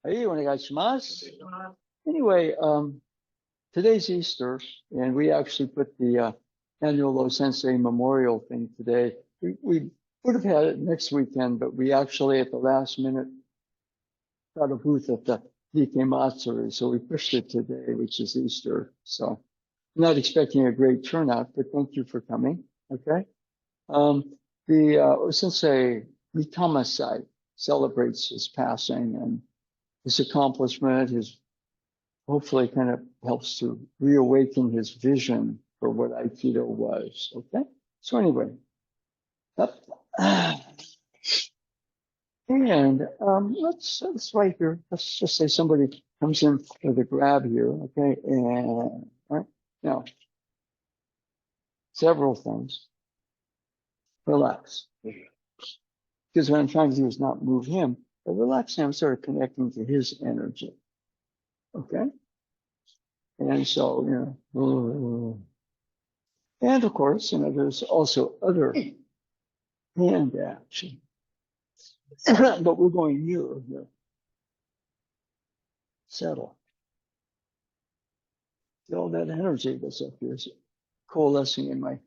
Hey, anyway, today's Easter, and we actually put the annual Osensei Memorial thing today. We would have had it next weekend, but we actually at the last minute got a booth at the Nikkei Matsuri, so we pushed it today, which is Easter. So I'm not expecting a great turnout, but thank you for coming. Okay. The Osensei Mitamasai celebrates his passing and his accomplishment, his hopefully kind of helps to reawaken his vision for what Aikido was. Okay. So anyway, up. And let's right here. Let's just say somebody comes in with a grab here. Okay. And right now, several things. Relax. Because what I'm trying to do is not move him, but relax him, sort of connecting to his energy. Okay. And so, and of course, there's also other hand action. But we're going nearer here. Settle. All that energy that's up here is coalescing in my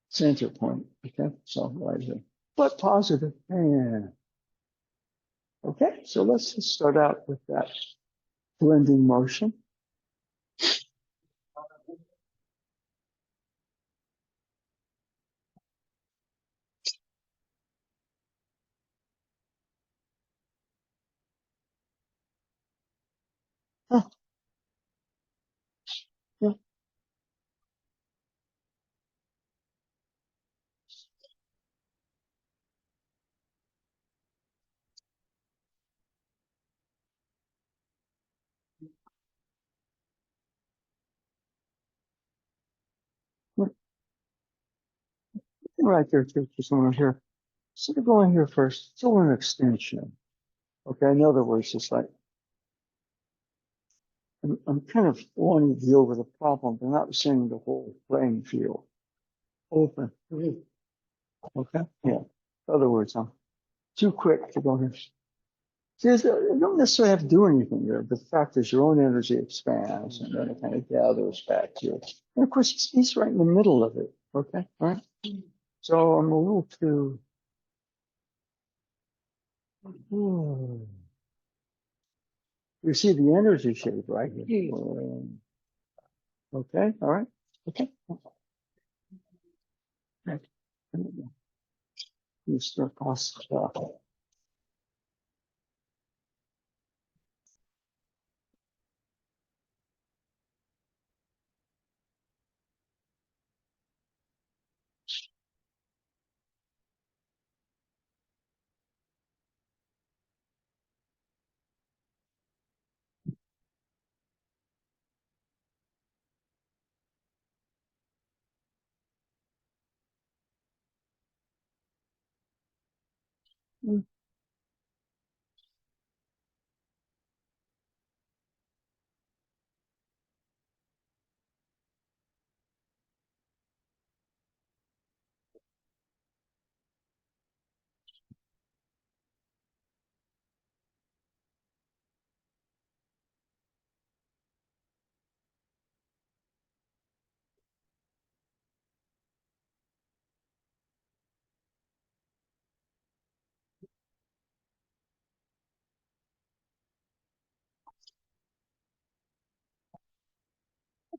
center point. Okay. So right here. But positive. And okay. So let's just start out with that blending motion. Huh. Yeah. Right there, too. Just over here. Instead of going here first, it's all an extension. Okay. In other words, it's like I'm kind of wanting to deal with a problem, but not seeing the whole playing field open. Okay. Yeah. In other words, I'm too quick to go here. See, you don't necessarily have to do anything there. The fact is your own energy expands and then it kind of gathers back to you. And of course, he's right in the middle of it. Okay. All right. So I'm a little too. You see the energy shape right here. Okay. All right. Okay. You start off.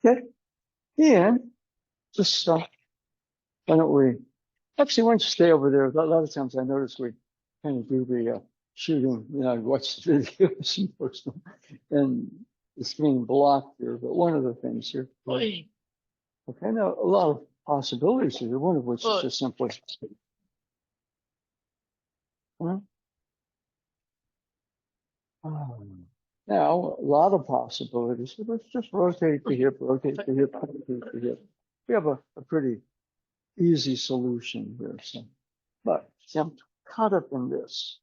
Okay. And just why don't we? Actually, why don't you stay over there? A lot of times I notice we kind of do the shooting, watch the videos and post them, and it's being blocked here. But one of the things here, okay, now a lot of possibilities here. One of which is just simply, now a lot of possibilities. So let's just rotate the hip, rotate the hip, rotate the hip. We have a pretty easy solution here. So, but see, I'm caught up in this.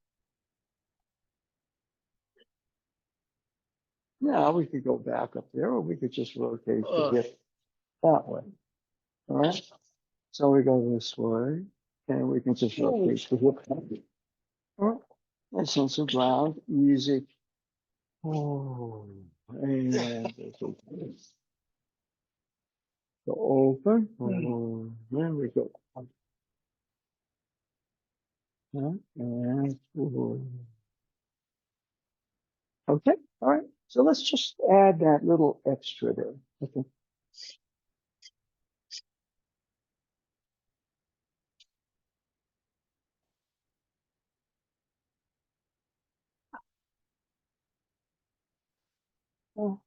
Now we could go back up there, or we could just rotate the hip that way. All right. So we go this way, and we can just rotate the hip that way. All right. Nice sense of ground, easy. Oh, and go open. Oh, there we go. And okay, all right. So let's just add that little extra there. Okay. Oh,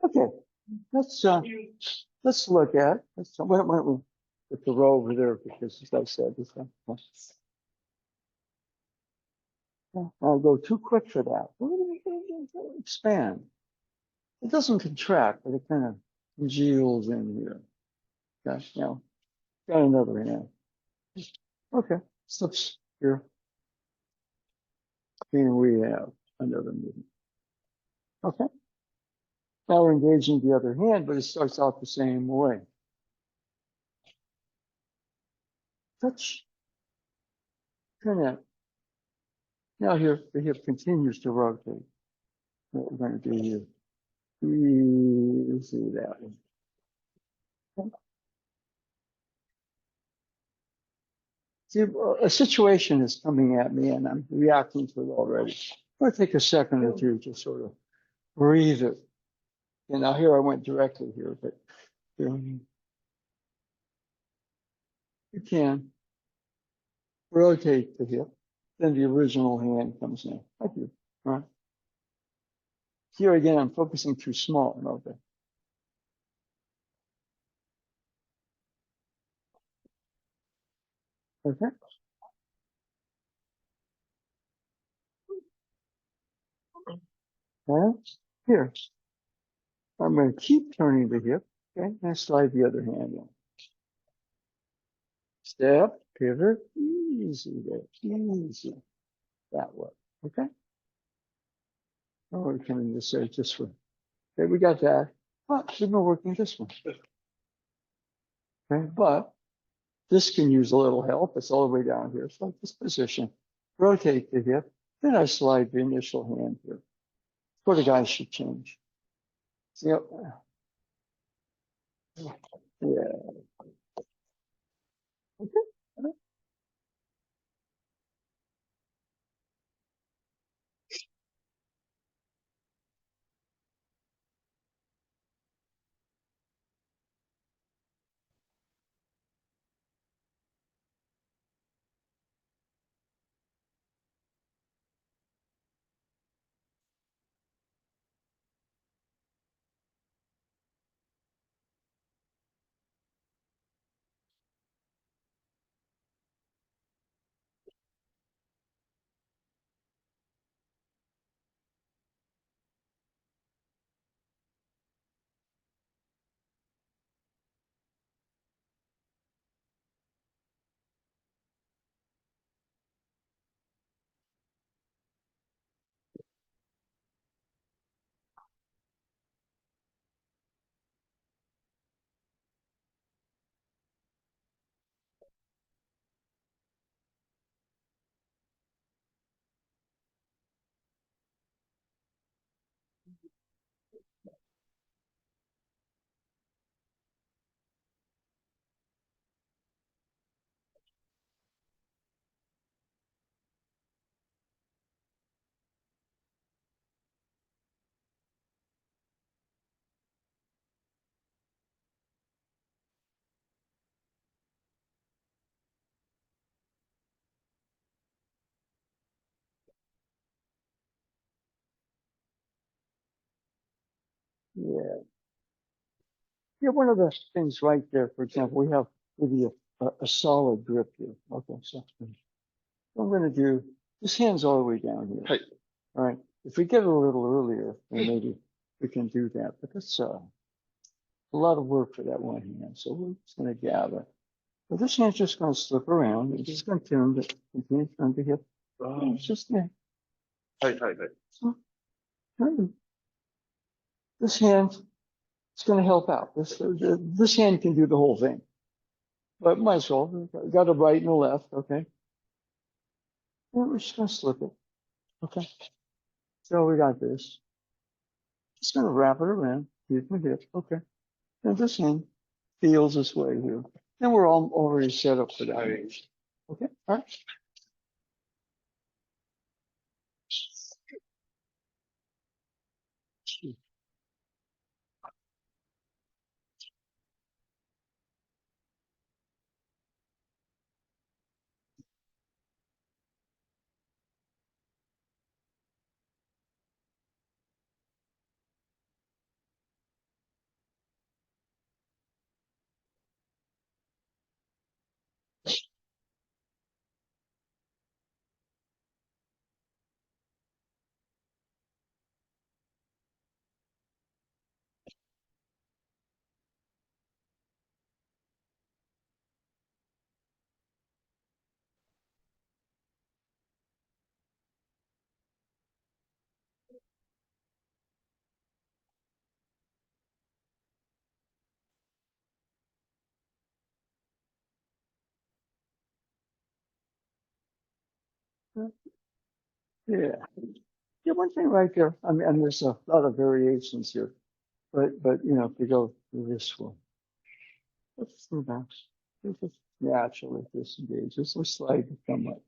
okay. Let's look at. Why don't we put the row over there because, as I said, I'll go too quick for that. Expand. It doesn't contract, but it kind of congeals in here. Gosh, now got another hand. Okay, slips here. Here we have another movement. Okay. Now we're engaging the other hand, but it starts out the same way. Touch, connect. Now here, the hip continues to rotate. What we're going to do here. See that one. See, a situation is coming at me and I'm reacting to it already. I'm going to take a second or two to sort of breathe it. And now here I went directly here, but you can rotate the hip. Then the original hand comes in. Thank you. All right. Here again, I'm focusing too small. Okay. Okay. And here, I'm going to keep turning the hip. Okay. And slide the other hand in. Step, pivot, easy there, easy. That way. Okay. Oh, we're coming this way this way. Okay, we got that. But we've been working this one. Okay, but this can use a little help. It's all the way down here. It's like this position. Rotate the hip. Then I slide the initial hand here. What a guy should change. Yep. Yeah. Okay. Yeah. Yeah, one of the things right there, for example, we have maybe a solid grip here. Okay, so what I'm going to do, this hand's all the way down here. Right. All right. If we get it a little earlier, then maybe we can do that. But that's a lot of work for that one hand. So we're just going to gather. But this hand's just going to slip around. It's just going to continue to turn the hip. It's just there. Right. So, this hand is going to help out. This hand can do the whole thing. But might as well. Got a right and a left. Okay. And we're just going to slip it. Okay. So we got this. Just going to wrap it around. Keep my hip. Okay. And this hand feels this way here. And we're all already set up for that. Okay. All right. Yeah. Yeah. One thing right there. I mean, and there's a lot of variations here, but you know, if we go through this one, let's do that. Let's just naturally disengage. Just slide to come up.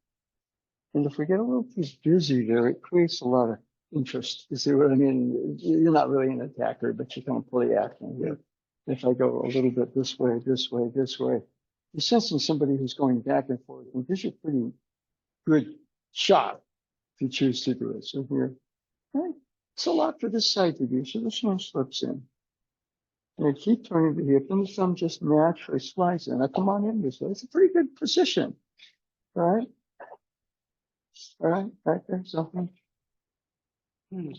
And if we get a little too busy there, it creates a lot of interest. You see what I mean? You're not really an attacker, but you kind of play action here. If I go a little bit this way, this way, this way, you're sensing somebody who's going back and forth. And gives you a pretty good shot if you choose to do it. So here, right, it's a lot for this side to do. So this one slips in. And I keep turning the hip, and the thumb just naturally slides in. I come on in this way. It's a pretty good position. right? All right, right there, something. Hmm.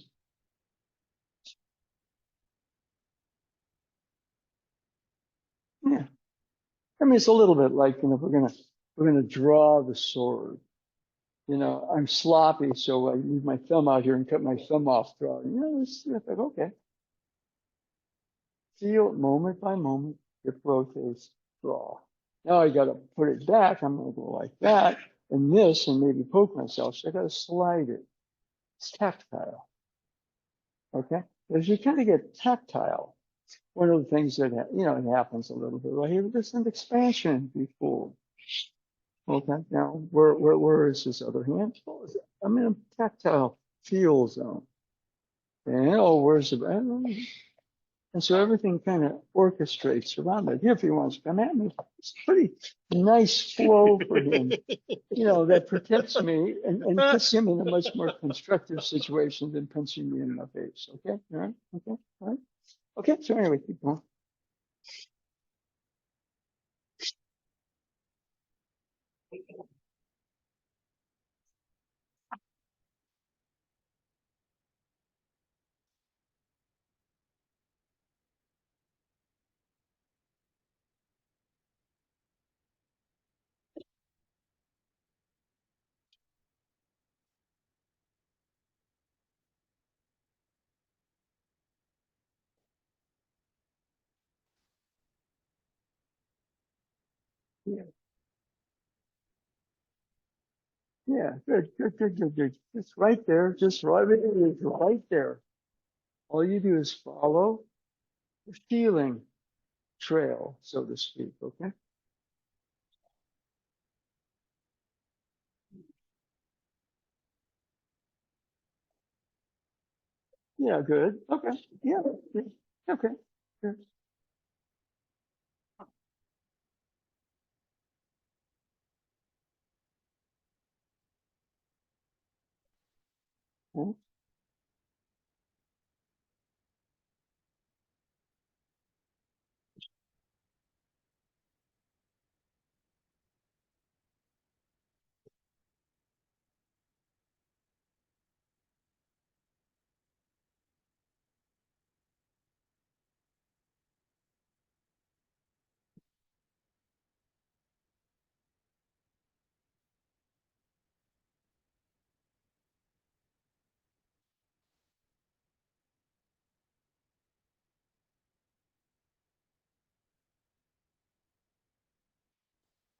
Yeah. I mean, it's a little bit like, we're gonna draw the sword. I'm sloppy, so I leave my thumb out here and cut my thumb off drawing. It's like, okay. Feel moment by moment, it rotates, draw. Now I got to put it back. I'm going to go like that and this and maybe poke myself. So I got to slide it. It's tactile. Okay. As you kind of get tactile, one of the things that, it happens a little bit right here, there's an expansion before. Okay. Now, where is this other hand? I'm in a tactile feel zone. And where's the, and so everything kind of orchestrates around it. If he wants to come at me, it's pretty nice flow for him, that protects me and puts him in a much more constructive situation than punching me in the face. Okay? All right? Okay? All right? Okay, so anyway, keep going. Yeah, yeah, good, good, good, good, good. Just right there, just right, it is right there. All you do is follow the feeling trail, so to speak, okay? Yeah, good. Okay. Yeah, yeah. Okay. Good.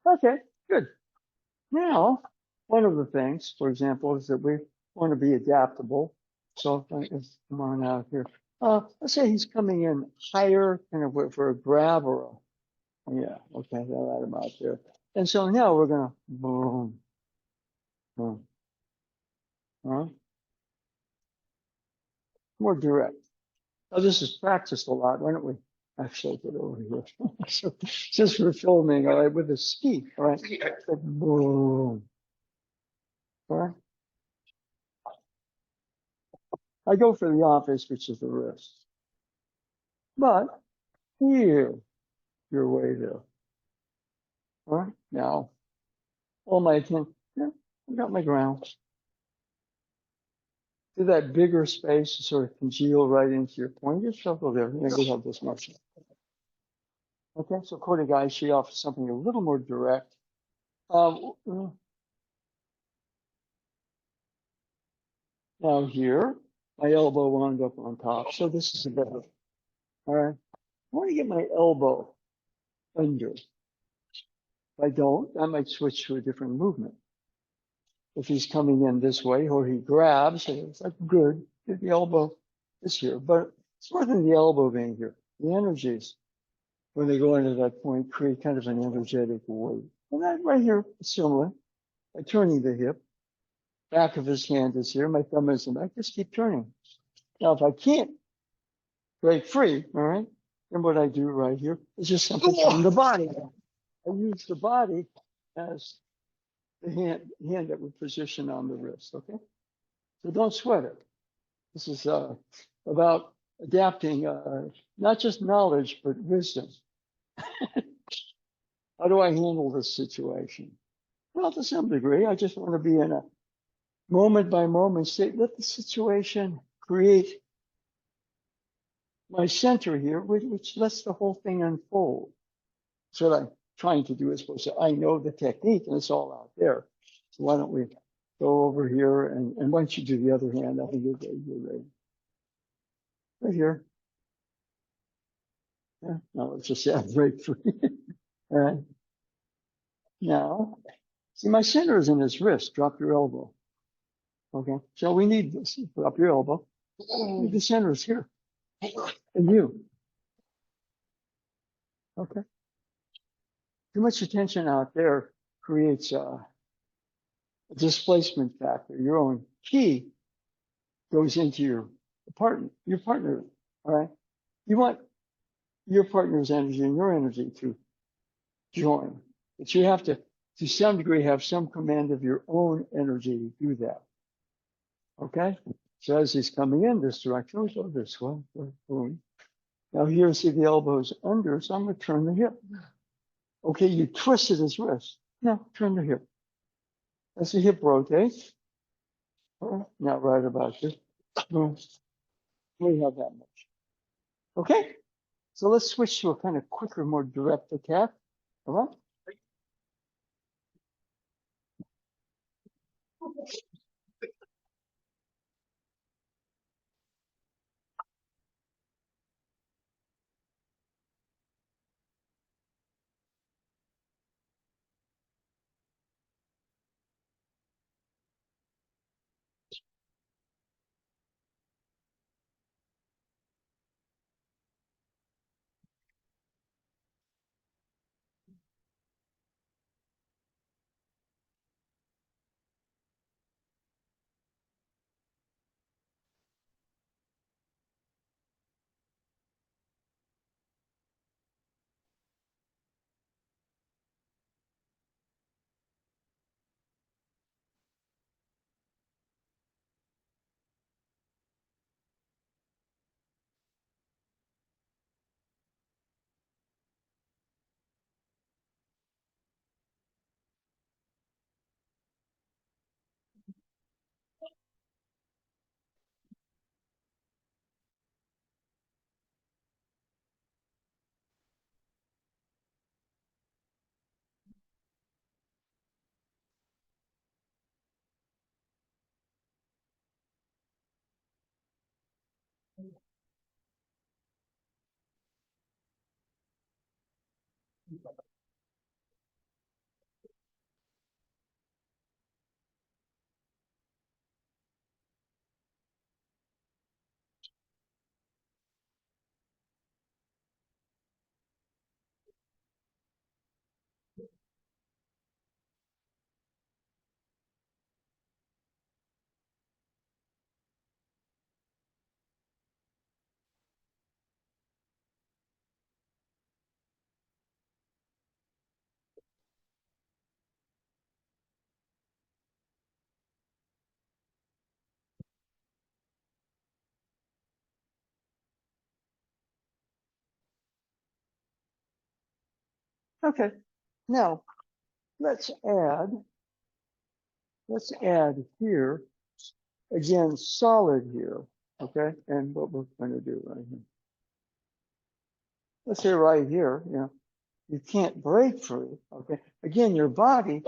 Okay, good. Now, one of the things, for example, is that we want to be adaptable. So let's come on out here. Let's say he's coming in higher, kind of for a grab or yeah, okay, I'll add him out there. And so now we're gonna boom, boom, more direct. Oh, this is practiced a lot. Why don't we actually get over here? So, since we're filming, all right, with a ski, all right, so boom, all right. I go for the office, which is the wrist, but here, your way there. All right. Now, all my attention, yeah, I got my ground. Do that bigger space to sort of congeal right into your point. Just shuffle there. We have this motion. Okay, so Kotegai, she offers something a little more direct. Now here, my elbow wound up on top. So this is a better. All right. I want to get my elbow under. If I don't, I might switch to a different movement. If he's coming in this way or he grabs, it's like good. The elbow is here, but it's more than the elbow being here. The energies, when they go into that point, create kind of an energetic wave. And that right here is similar. By turning the hip, back of his hand is here, my thumb is in the back, just keep turning. Now, if I can't break free, all right, then what I do right here is just simply turn the body. I use the body as the hand that we position on the wrist, okay? So don't sweat it. This is about adapting not just knowledge, but wisdom. How do I handle this situation? Well, to some degree, I just want to be in a moment by moment state. Let the situation create my center here, which lets the whole thing unfold. That's what I'm trying to do, as opposed to I know the technique and it's all out there. So why don't we go over here, and once you do the other hand, I think you're ready. Right here. Yeah, no, it's just a break free. All right. Now, see, my center is in this wrist. Drop your elbow. Okay. So we need this. Drop your elbow. The center is here. And you. Okay. Too much attention out there creates a displacement factor. Your own ki goes into your partner. All right. You want your partner's energy and your energy to join, but you have to some degree, have some command of your own energy to do that. Okay. So as he's coming in this direction, we go this way. Boom. Now here, see the elbows under, so I'm going to turn the hip. Okay, you twisted his wrist. Now turn the hip. As the hip rotates, not right about this. We have that much. Okay, so let's switch to a kind of quicker, more direct attack. All right. Okay. Now let's add here again, solid here. Okay, and what we're going to do right here. Let's say right here, you can't break free. Okay, again, your body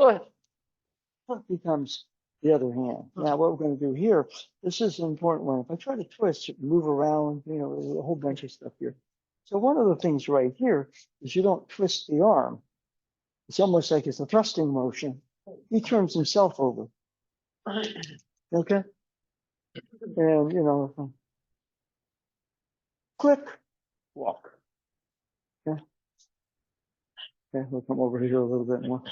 becomes the other hand. Now, what we're going to do here, this is an important one. If I try to twist, move around, there's a whole bunch of stuff here. So one of the things right here is you don't twist the arm. It's almost like it's a thrusting motion. He turns himself over. Okay? And, click, walk. Okay? Okay, we'll come over here a little bit more.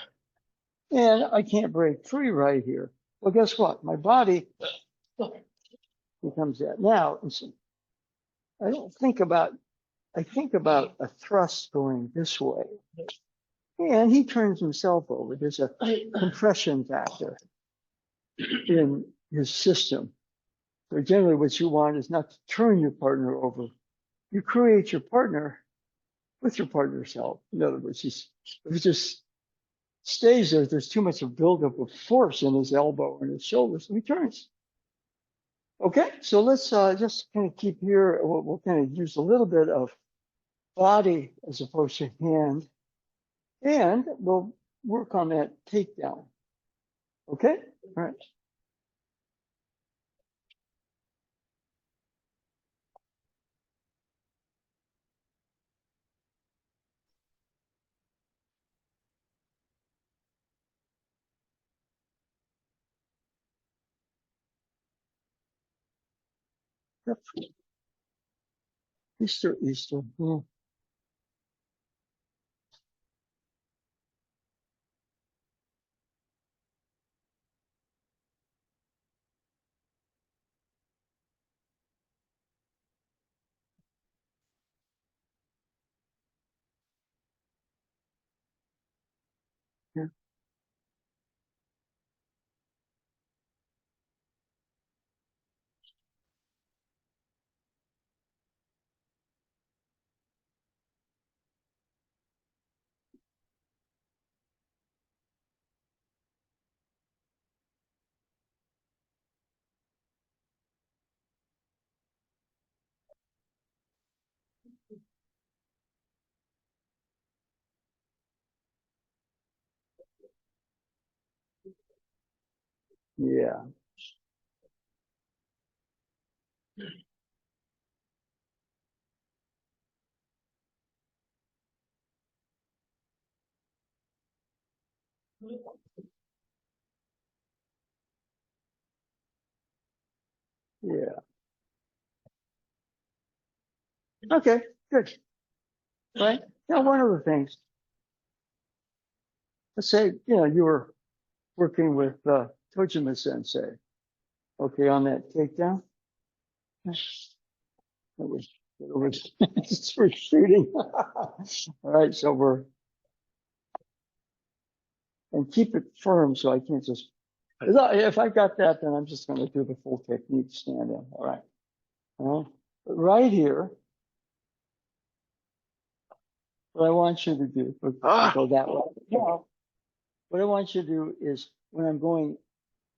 And I can't break free right here. Well, guess what? My body becomes that. Now, I think about a thrust going this way. And he turns himself over. There's a compression factor in his system. So generally what you want is not to turn your partner over. You create your partner with your partner's help. In other words, if it's just stays there. There's too much of buildup of force in his elbow and his shoulders, so he turns. Okay, so let's just kind of keep here. We'll kind of use a little bit of body as opposed to hand, and we'll work on that takedown. Okay, all right. Yep. Easter, Easter. Yeah. Yeah. Yeah. Yeah. Okay, good. Right. Now, one of the things, let's say, you were working with Tojima Sensei, okay, on that takedown. It was we're shooting. All right, so and keep it firm so I can't just, if I got that, then I'm just going to do the full technique stand in. All right. All right. But right here, what I want you to do, go that way. No, what I want you to do is when I'm going,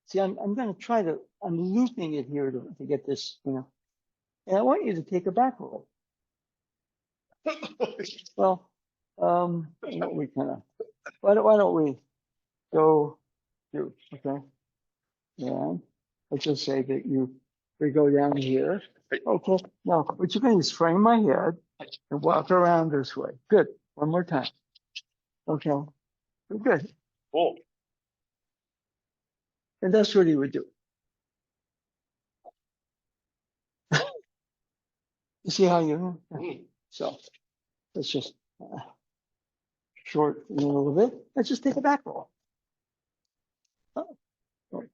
see, I'm going to I'm looping it here to get this, and I want you to take a back roll. Well, we kind of, why don't we go through, okay? And let's just say that we go down here. Okay, now what you're going to do is frame my head and walk around this way. Good. One more time. Okay. Good. Cool. And that's what he would do. You see how you, so let's just short a little bit. Let's just take a back roll.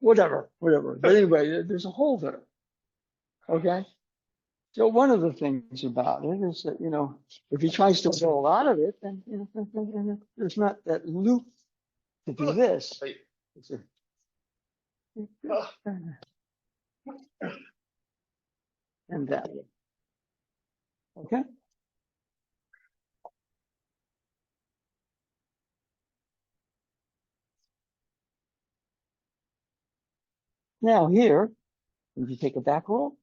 Whatever. But anyway, there's a hole there. Okay. So one of the things about it is that, if he tries to roll out of it, then, there's not that loop to do this. And that. Okay. Now here, if you take a back roll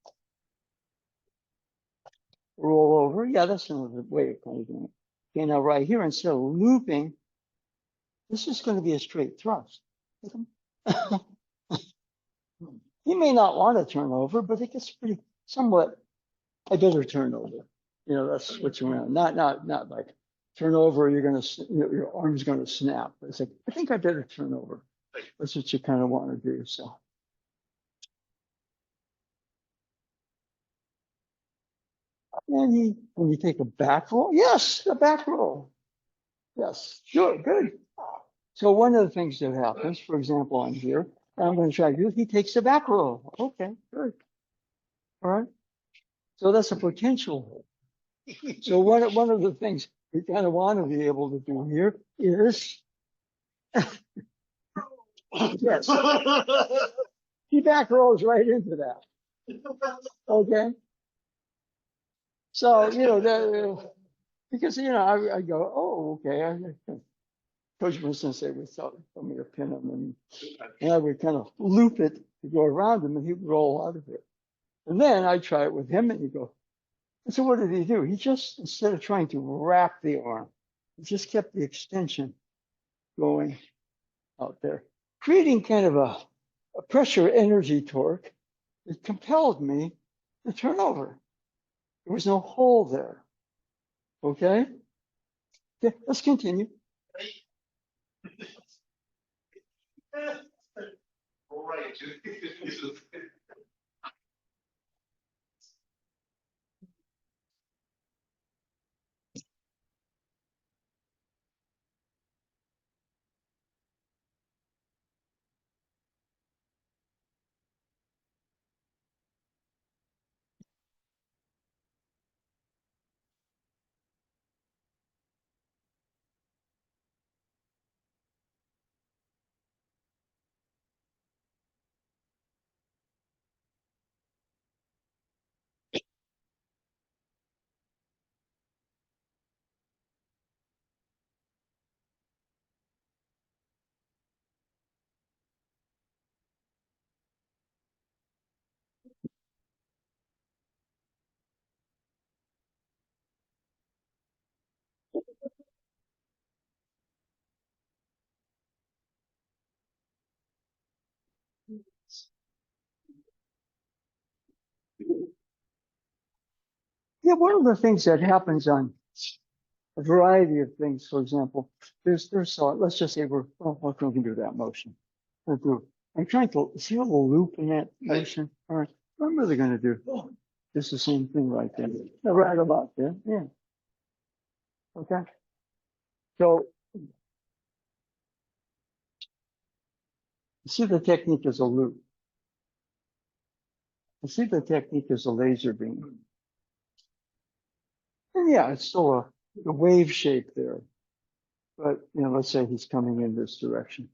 over. Yeah, that's another way of kind of doing it. Okay, now right here, instead of looping, this is going to be a straight thrust. You may not want to turn over, but it gets pretty somewhat. I better turn over. That's what you want. Not like turn over. You're going to your arm's going to snap. It's like I think I better turn over. That's what you kind of want to do. So. And when you take a back roll, yes, a back roll. Yes, sure, good. So one of the things that happens, for example, on here, I'm going to try to do, he takes a back roll. Okay, good. All right. So that's a potential. So one of the things we kind of want to be able to do here is, yes, he back rolls right into that. Okay. So, because, I go, oh, okay. Kojima Sensei would tell me to pin him, and I would kind of loop it to go around him, and he'd roll out of it. And then I'd try it with him, and he'd go. And so what did he do? He just, instead of trying to wrap the arm, he just kept the extension going out there, creating kind of a pressure energy torque that compelled me to turn over. There was no hole there. Okay? Okay, let's continue. All right. Yeah, one of the things that happens on a variety of things, for example, let's just say we can do that motion. I'm trying to see a little loop in that motion. All right, what I'm really going to do is the same thing right there. Right about there. Yeah. Okay. So you see the technique as a loop. You see the technique as a laser beam. And yeah, it's still a wave shape there. But, let's say he's coming in this direction.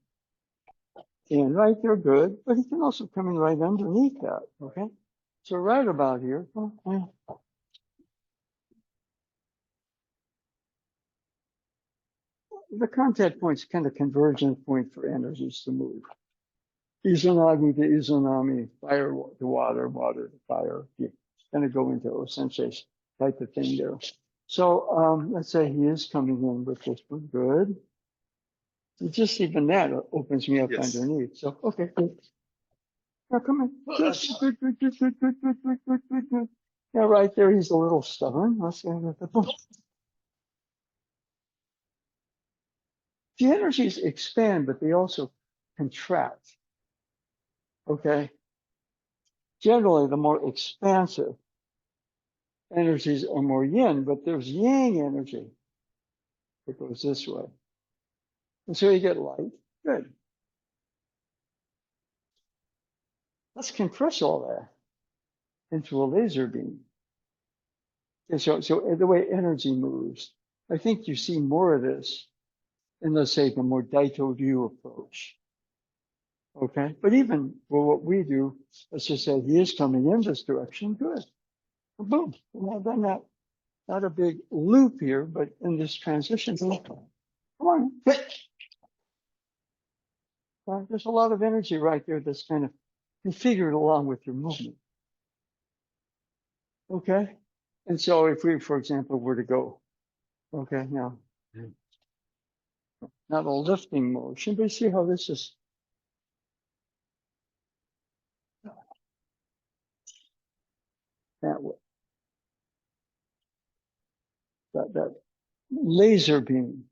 And right there, good. But he can also come in right underneath that, okay? So right about here, the contact point's kind of convergence point for energies to move. Izanagi to Izanami, fire to water, water to fire. You kind of go into Osensei type of thing there. So let's say he is coming in with this one. Good. Just even that opens me up underneath. So, okay, good. Now come in. Just good. Yeah, right there, he's a little stubborn. Let's go with the book. The energies expand, but they also contract. Okay? Generally, the more expansive energies are more yin, but there's yang energy that goes this way. And so you get light. Good. Let's compress all that into a laser beam. Okay, so the way energy moves, I think you see more of this in, let's say, the more Daito view approach. Okay, but even for what we do, let's just say he is coming in this direction. Good. Boom. And then not a big loop here, but in this transition. Come on. There's a lot of energy right there that's kind of configured along with your movement. Okay. And so if we, for example, were to go, okay, now, not a lifting motion, but see how this is. That way. That laser beam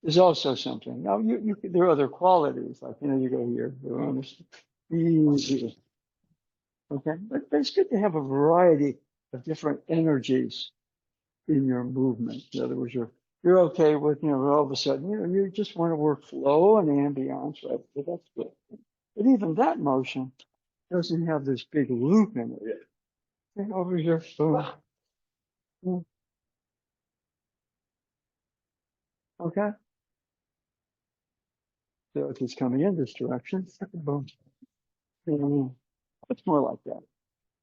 is also something. Now, there are other qualities, like, you go here, easy. Okay, but it's good to have a variety of different energies in your movement. In other words, you're okay with, all of a sudden, you just want to work flow and ambiance, right? So that's good. But even that motion doesn't have this big loop in it. Okay, over here, boom. Okay. So if it's coming in this direction, boom. It's more like that.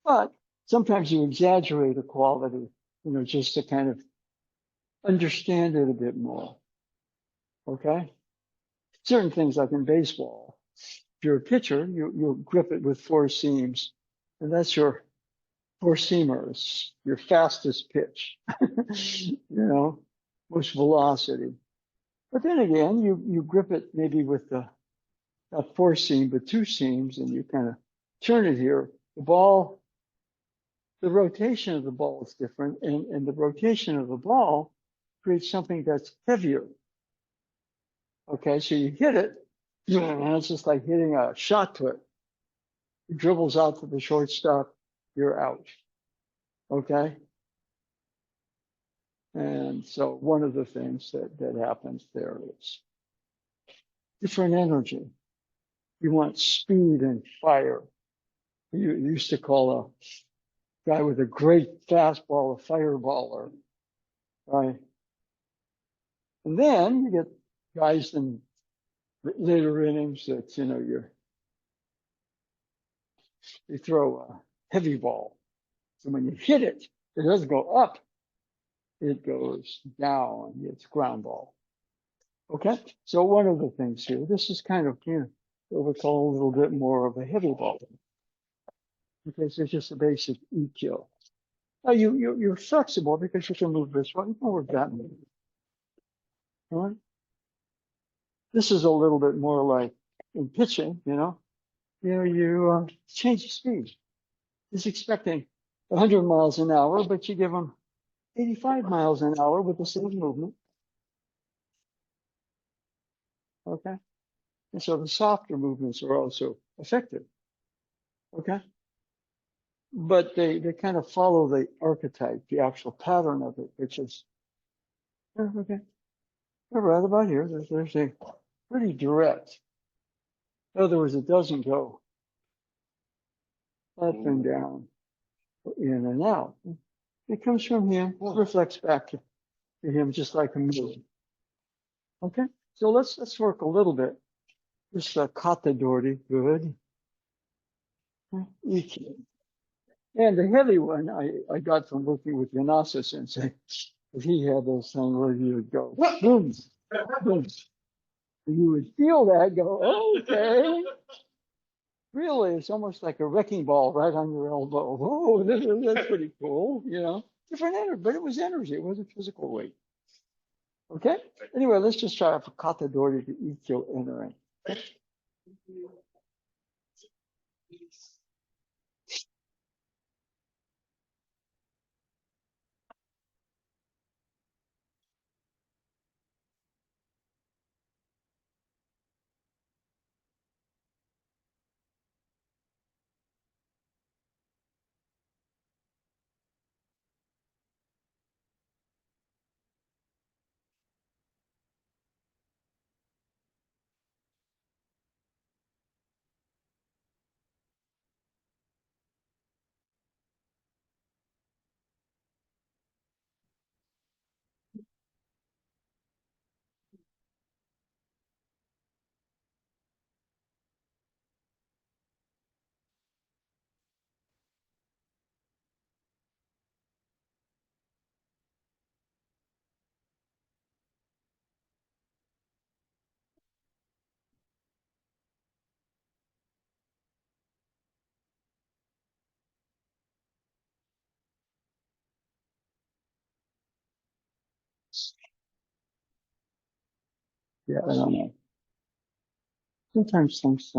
But sometimes you exaggerate a quality, just to kind of understand it a bit more. Okay. Certain things like in baseball, if you're a pitcher, you'll grip it with four seams, and that's your four seamers, your fastest pitch, most velocity. But then again, you grip it maybe with the not four seam, but two seams, and you kind of turn it here. The ball, the rotation of the ball is different, and the rotation of the ball creates something that's heavier. Okay, so you hit it, and it's just like hitting a shot put. It dribbles out to the shortstop, you're out. Okay? And so one of the things that happens there is different energy. You want speed and fire. You used to call a guy with a great fastball a fireballer, right? And then you get guys in later innings that, you throw a heavy ball. So when you hit it, it doesn't go up, it goes down. It's ground ball. Okay? So one of the things here, this is kind of, what we call a little bit more of a heavy ball. Okay, so it's just a basic EQ. Now you're flexible because you can move this way, you can move that way. All right? This is a little bit more like in pitching, you change the speed. He's expecting 100 miles an hour, but you give him 85 miles an hour with the same movement. Okay. And so the softer movements are also effective. Okay. But they kind of follow the archetype, the actual pattern of it, which is, okay. Right about here, there's a pretty direct. In other words, it doesn't go up and down, in and out. It comes from him, reflects back to him, just like a mirror. Okay, so let's work a little bit. Just kata dori, good. Iki. And the heavy one I got from working with Yanasa Sensei. He had this thing where you would go, boom, boom. You would feel that go, okay. Really, it's almost like a wrecking ball right on your elbow. Oh, that's pretty cool, Different energy, but it was energy. It wasn't physical weight. Okay? Anyway, let's just try a kata dori to Ikkyo entering. Yeah, I don't know. Sometimes things.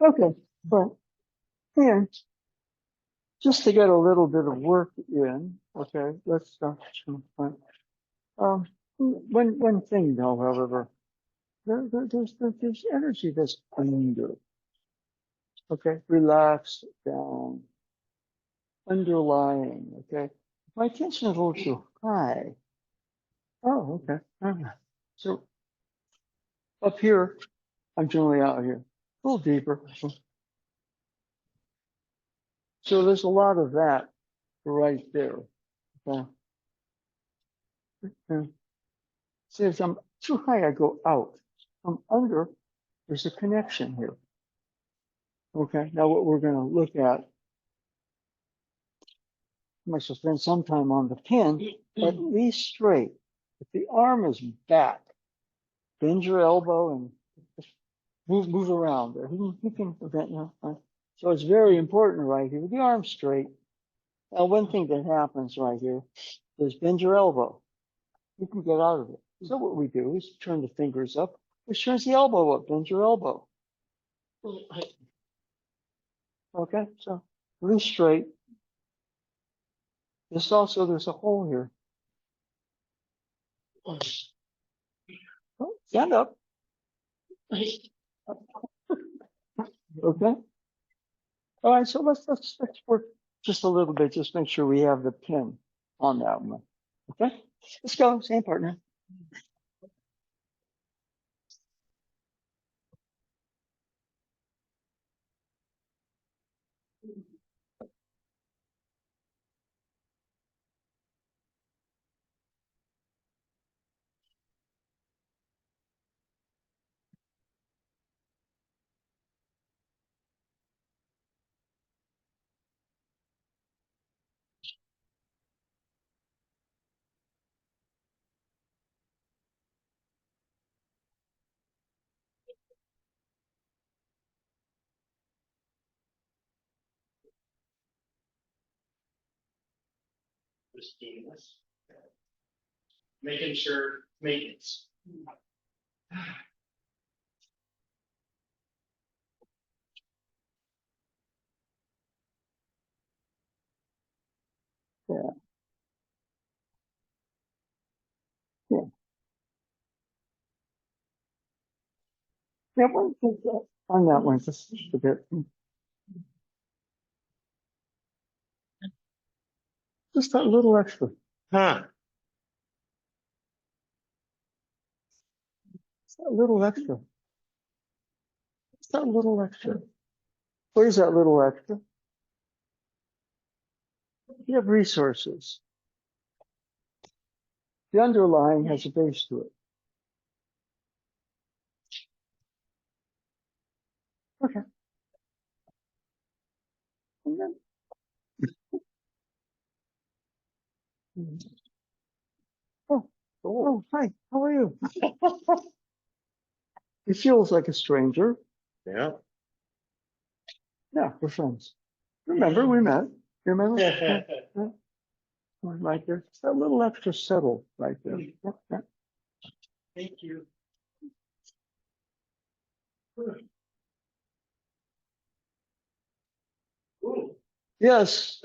Okay, but yeah, just to get a little bit of work in. Okay, let's um, one thing though, however, there's energy that's under. Okay, relaxed down, underlying. Okay, my attention is a little too high. Oh, okay. So up here, I'm generally out here, a little deeper. So there's a lot of that right there. Okay. And see, if I'm too high, I go out. I'm under, there's a connection here. Okay. Now what we're going to look at, I must spend some time on the pin, at least straight. If the arm is back, bend your elbow and move around there. You can bend now. So it's very important right here. The arm straight. Now, one thing that happens right here is bend your elbow. You can get out of it. So what we do is turn the fingers up, which turns the elbow up, bend your elbow. Okay, so really straight. There's a hole here. Oh, stand up. Okay. All right, so let's work just a little bit, just make sure we have the pin on that one. Okay, let's go, same partner. Making sure maintenance. Yeah, yeah. Yeah, one thing on that one, just a bit. Just that little extra. Huh. Just that little extra. Just that little extra. Where's that little extra? You have resources. The underlying has a base to it. Okay. And then, oh, oh, hi, how are you? He feels like a stranger. Yeah. Yeah, we're friends. Remember, we met. You remember? Yeah. Right there. It's that little extra settle right there. Yeah, yeah. Thank you. Ooh. Yes.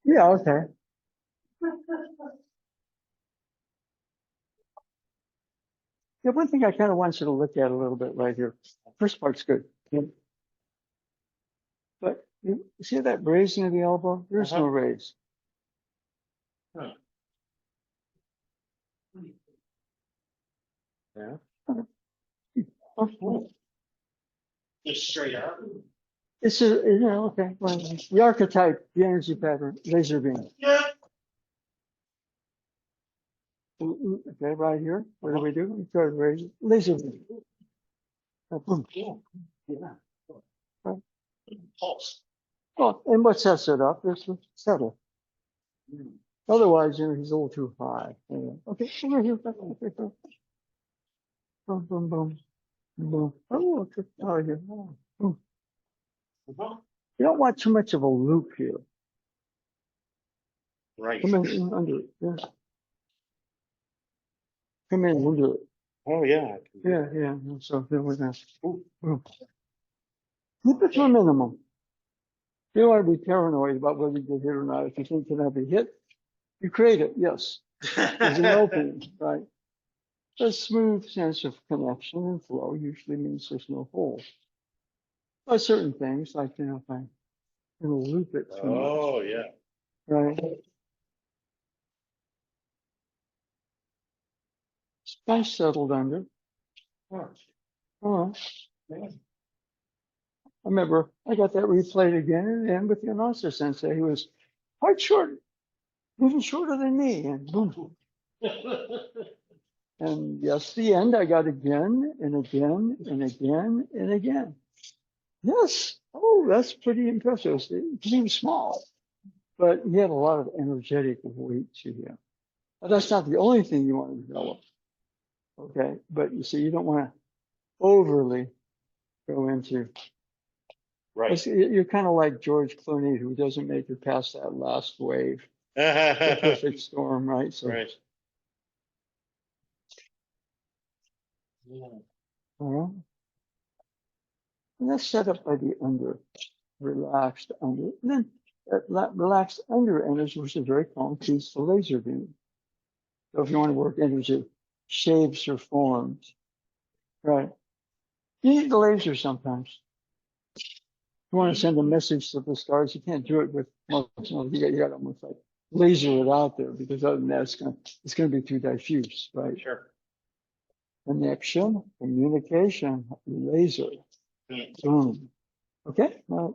Yeah, okay. Yeah, one thing I kind of want you to look at a little bit right here. First part's good. Yeah. But you see that raising of the elbow? There's no raise. Huh. Yeah. Okay. Just straight up. This is, you know, okay. Well, the archetype, the energy pattern, laser beam. Yeah. Okay, right here. What do we do? We try to raise it. Laser beam. Boom. Cool. Yeah. Right. Pulse. Well, and what sets it up is the settle. Mm. Otherwise, you know, he's a little too high. Anyway. Okay, over here. Boom, boom, boom, boom. Oh, okay. Oh, yeah. Boom. Uh-huh. You don't want too much of a loop here. Right. Come in under it. Yeah. Come in under it. Oh, yeah. Yeah, yeah. So there we go. Boom. Keep it to a minimum. You don't want to be paranoid about whether you get hit or not. If you think you're going to be hit, you create it. Yes. There's an opening, right? A smooth sense of connection and flow usually means there's no hole. But certain things, like, you know, if I loop it too much, Oh, yeah. right? Nice settled under. Huh. Oh, Yeah. I remember I got that replayed again and with the announcer sensei. He was quite short, even shorter than me. And boom. And yes, the end I got again and again and again and again. Yes. Oh, that's pretty impressive. It seems small, but he had a lot of energetic weight to him. But that's not the only thing you want to develop. Okay. But you see, you don't want to overly go into. Right. You're kind of like George Clooney, who doesn't make it past that last wave, the perfect storm, right? So, Right. Yeah. And that's set up by the under, relaxed under. And then that relaxed under energy, which is very calm, feeds the laser beam. So if you want to work energy, shapes or forms, right? You need the laser sometimes. You want to send a message to the stars, you can't do it with, well, you got to almost like laser it out there because other than that, it's going to be too diffuse, right? Sure. connection, communication, laser. Boom. Okay. Now,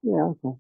yeah. Okay.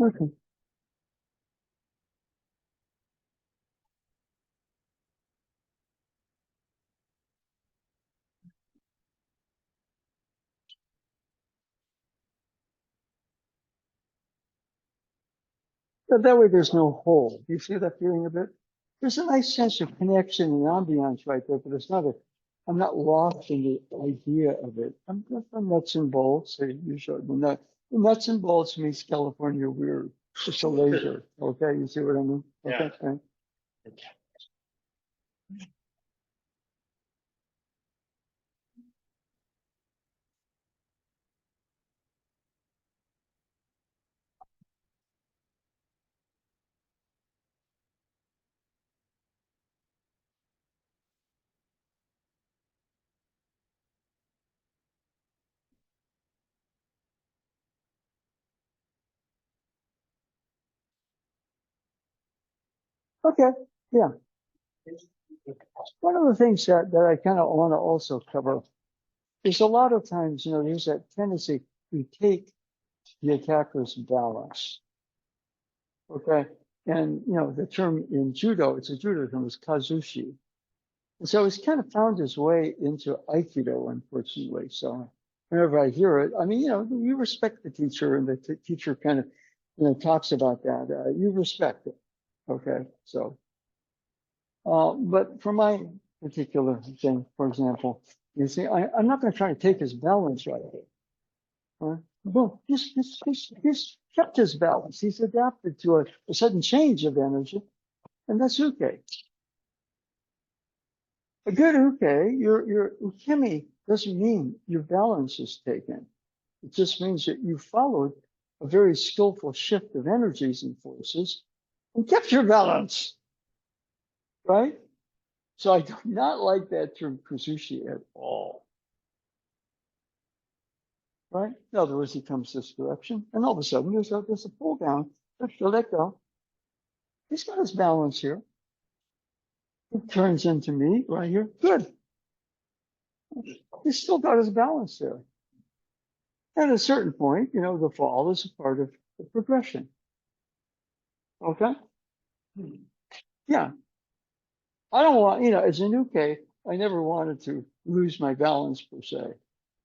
Okay. But that way there's no hole. Do you see that feeling a bit? There's a nice sense of connection and ambiance right there, but it's not a, I'm not lost in the idea of it. I'm just the nuts and bolts. So you showed the nuts and bolts means California weird. It's a laser. Okay. You see what I mean? Okay. Yeah. Okay. Okay. Yeah. One of the things that I kind of want to also cover is a lot of times, there's that tendency to take the attacker's balance. Okay. And, the term in judo, it's a judo term, is kazushi. And so it's kind of found its way into Aikido, unfortunately. So whenever I hear it, I mean, you respect the teacher and the teacher kind of, talks about that. You respect it. Okay. So, but for my particular thing, for example, you see, I'm not going to try to take his balance right here. Well, he's kept his balance. He's adapted to a sudden change of energy, and that's okay. A good uke, your ukemi doesn't mean your balance is taken. It just means that you followed a very skillful shift of energies and forces and kept your balance, right? So I do not like that term kazushi at all, right? In other words, he comes this direction, and all of a sudden there's a pull down. Let's let go. He's got his balance here. It turns into me right here. Good. He's still got his balance there. At a certain point, the fall is a part of the progression. Okay? Yeah. I don't want, as a new K, I never wanted to lose my balance per se,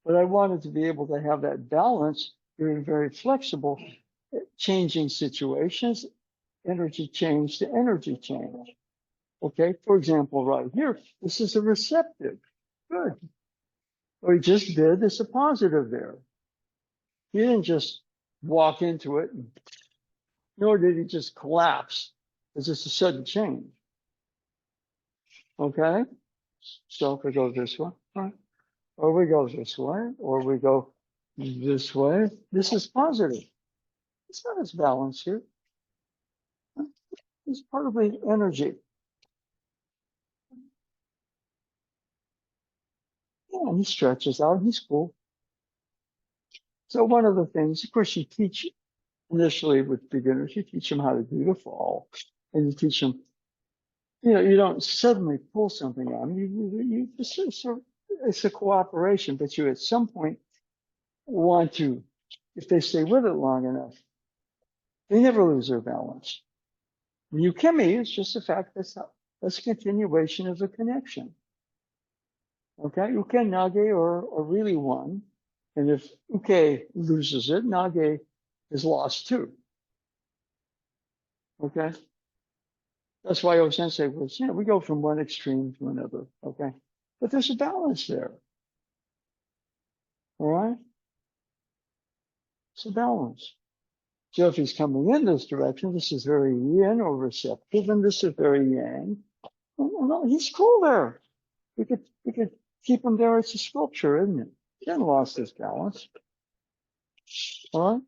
but I wanted to be able to have that balance, very, very flexible, changing situations, energy change to energy change. Okay? For example, right here, this is a receptive. Good. What he just did is a positive there. He didn't just walk into it, nor did he just collapse. It's just a sudden change. Okay? So if we go this way, right? Or we go this way, or we go this way, this is positive. It's not his balance here. It's part of the energy. Yeah, and he stretches out. He's cool. So one of the things, of course, you teach initially with beginners, you teach them how to do the fall, and you teach them, you don't suddenly pull something on them. You just sort of, it's a cooperation, but you at some point want to, if they stay with it long enough, they never lose their balance. Ukemi is just the fact that's a continuation of the connection. Okay, uke, nage are really one. And if uke loses it, nage is lost too. Okay, that's why Osensei was, we go from one extreme to another. Okay, but there's a balance there. All right, it's a balance. So if he's coming in this direction, this is very yin or receptive, and this is very yang. No, he's cool there. We could keep him there. It's a sculpture, isn't it? He hasn't lost his balance. All right.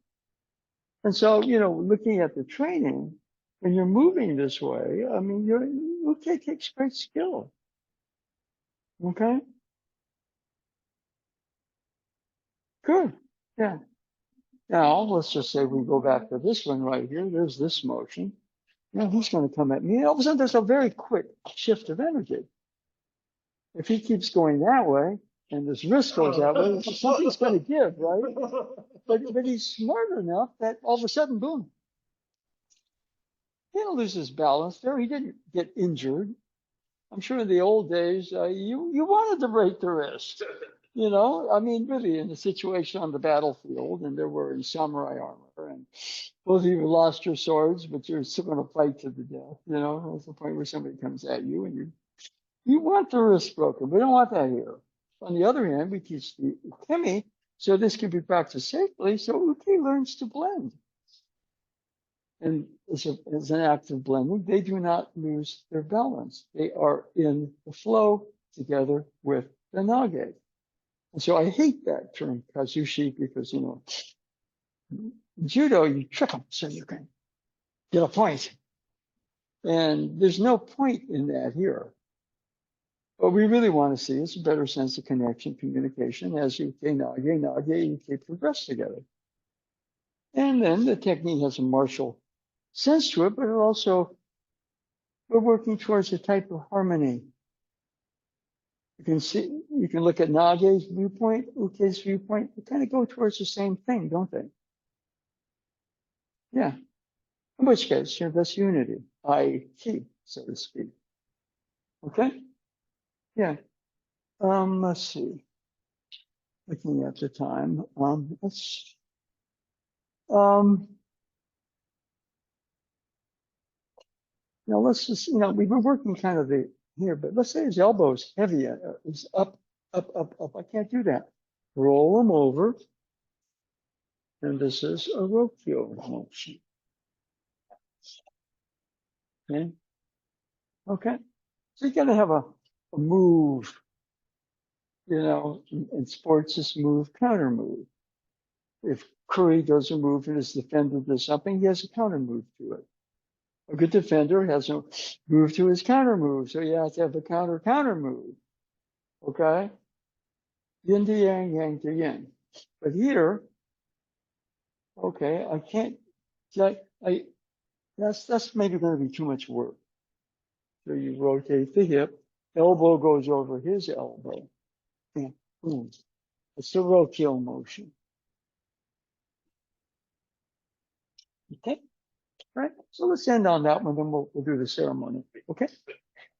And so, looking at the training, when you're moving this way, I mean, it takes great skill. Okay. Good. Yeah. Now, let's just say we go back to this one right here. There's this motion. Now he's going to come at me. And all of a sudden, there's a very quick shift of energy. If he keeps going that way, and this wrist goes that way, something's going to give, right? But he's smart enough that all of a sudden, boom, he didn't lose his balance there. He didn't get injured. I'm sure in the old days, you wanted to break the wrist. I mean, really, in the situation on the battlefield, and there were in samurai armor, and both of you lost your swords, but you're still going to fight to the death. That's the point where somebody comes at you, and you want the wrist broken. We don't want that here. On the other hand, we teach the ukemi, so this can be practiced safely, so uke learns to blend. And as an act of blending, they do not lose their balance. They are in the flow together with the nage. And so I hate that term kazushi because, judo, you trick them so you can get a point. And there's no point in that here. What we really want to see is a better sense of connection, communication as you keep progress together. And then the technique has a martial sense to it, but it also, we're working towards a type of harmony. You can look at Nage's viewpoint, Uke's viewpoint, they kind of go towards the same thing, don't they? Yeah. In which case, that's unity, Aiki, so to speak. Okay? Yeah. Let's see. Looking at the time. Let's just, we've been working kind of here, but let's say his elbow's heavy, is up, up, up, up. I can't do that. Roll him over. And this is a Rokyo motion. Okay. Okay. So you got to have a move, in sports, this move, counter move. If Curry does a move and his defender does something, he has a counter move to it. A good defender has a move to his counter move. So you have to have a counter move. Okay. Yin to yang, yang to yin. But here, okay, I can't, that's maybe going to be too much work. So you rotate the hip, elbow goes over his elbow. And boom. It's the Rokyo motion. Okay. All right. So let's end on that one, then we'll do the ceremony. Okay.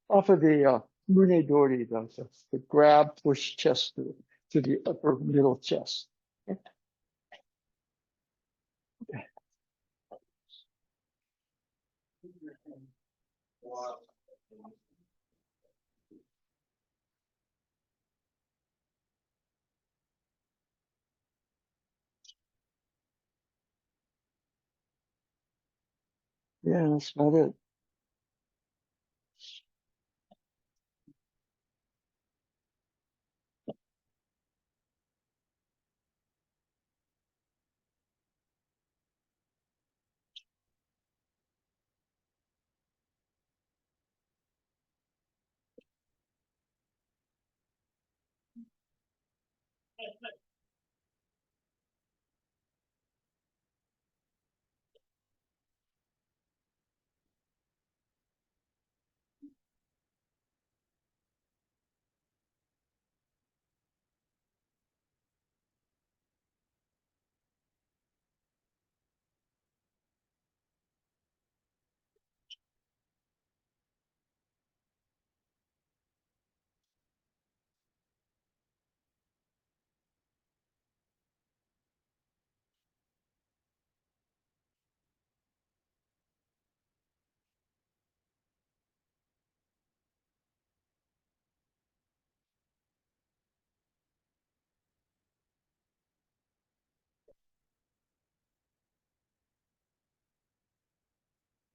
Off of the Mune Dori, the grab, push chest to the upper middle chest. Okay. Okay. Yeah, that's about it.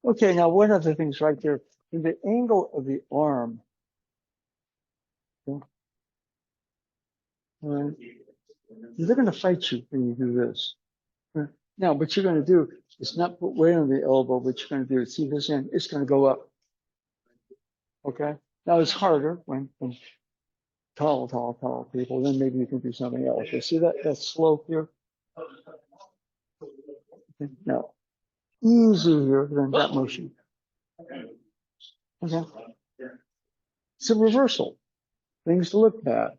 Okay, now one of the things right there, in the angle of the arm. Okay, all right, they're going to fight you when you do this. Now, what you're going to do is not put weight on the elbow. What you're going to do is see this end, it's going to go up. Okay. Now it's harder when tall people. Then maybe you can do something else. You see that slope here? Okay. Now, easier than that motion. Okay. It's a reversal. Things to look bad.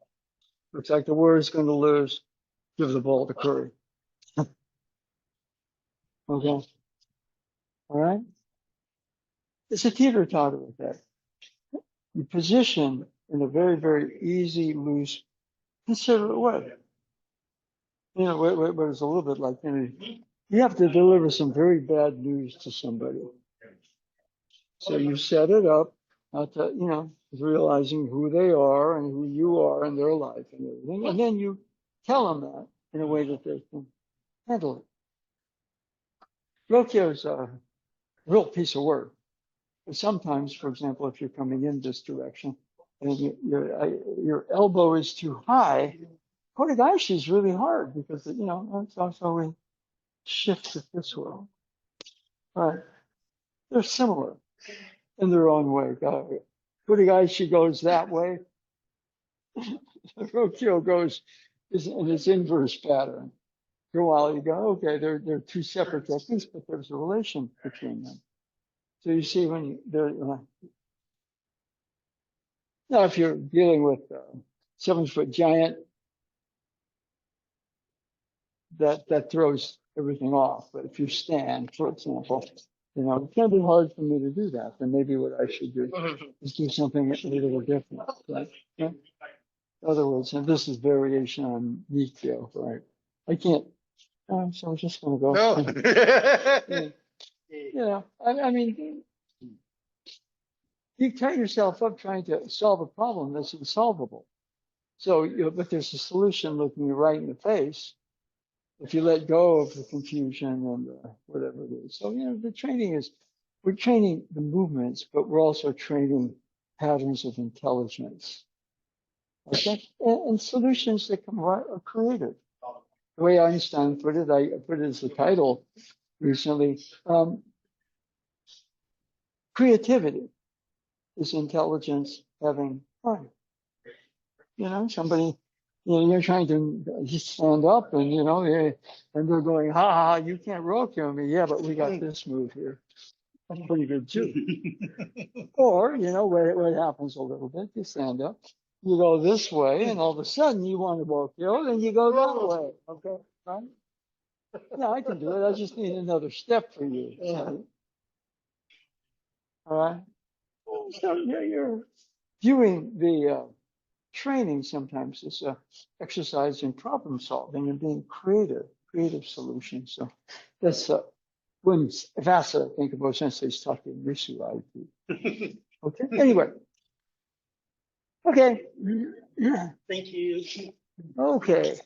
Looks like the warrior's going to lose. Give the ball to Curry. Okay. All right. It's a teeter-totter with that. You position in a very, very easy, loose, considerate way. You know, what is a little bit like, you have to deliver some very bad news to somebody. So you set it up, realizing who they are and who you are in their life and everything. And then you tell them that in a way that they can handle it. Rokyo is a real piece of work. But sometimes, for example, if you're coming in this direction and your elbow is too high, Kotegaeshi is really hard because, so we shift it this way. All right. They're similar in their own way. Kotegaeshi goes that way. Rokyo goes in its inverse pattern. For a while you go, okay, they're two separate techniques, but there's a relation between them. So you see when they're, now if you're dealing with a 7-foot giant, that throws everything off. But if you stand, for example, it's going to be hard for me to do that. Then maybe what I should do is do something a little different. Right? Yeah? In other words, and this is variation on Nikyo, right? I can't, so I'm just going to go. No. Yeah, I mean, you tie yourself up trying to solve a problem that's insolvable. So, but there's a solution looking you right in the face if you let go of the confusion and whatever it is. So, the training is, we're training the movements, but we're also training patterns of intelligence. Okay? And solutions that are creative. The way Einstein put it, I put it as the title recently, creativity is intelligence having fun. Somebody, you're trying to just stand up and, and they're going, ha ha, you can't Rokyo me. Yeah, but we got this move here. That's pretty good too. Or, what happens a little bit, you stand up, you go this way, and all of a sudden you want to Rokyo, and you go that way. Okay, right? Yeah, I can do it. I just need another step for you. Yeah. All right. So you're viewing the training sometimes is exercise in problem solving and being creative solutions. So that's when Vasa, I think of Osensei's talking Risu Aiki. Okay. Anyway. Okay. Yeah. Thank you. Okay.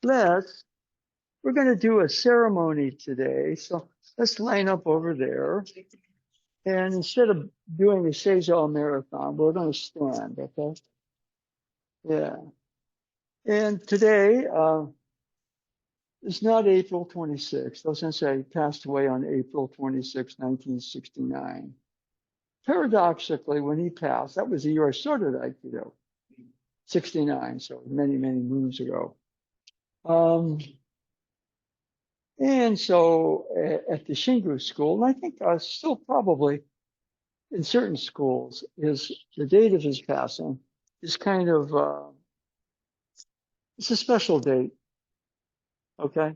We're going to do a ceremony today. So let's line up over there. And instead of doing a Seizo marathon, we're going to stand, okay? Yeah. And today is not April 26th. Osensei passed away on April 26, 1969. Paradoxically, when he passed, that was the year I started Aikido, 69, so many, many moons ago. And so at the Shingu school, and I think still probably in certain schools, is the date of his passing is kind of, it's a special date, okay?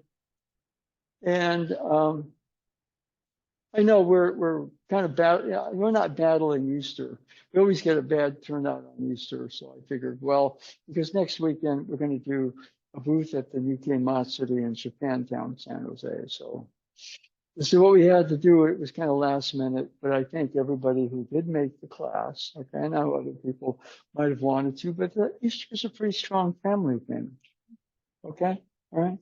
And I know we're kind of we're not battling Easter. We always get a bad turnout on Easter, so I figured, well, because next weekend we're going to do a booth at the Nikkei Matsuri in Japantown, San Jose. So this is what we had to do. It was kind of last minute, but I thank everybody who did make the class. Okay, I know other people might have wanted to, but Easter is a pretty strong family thing. Okay, all right.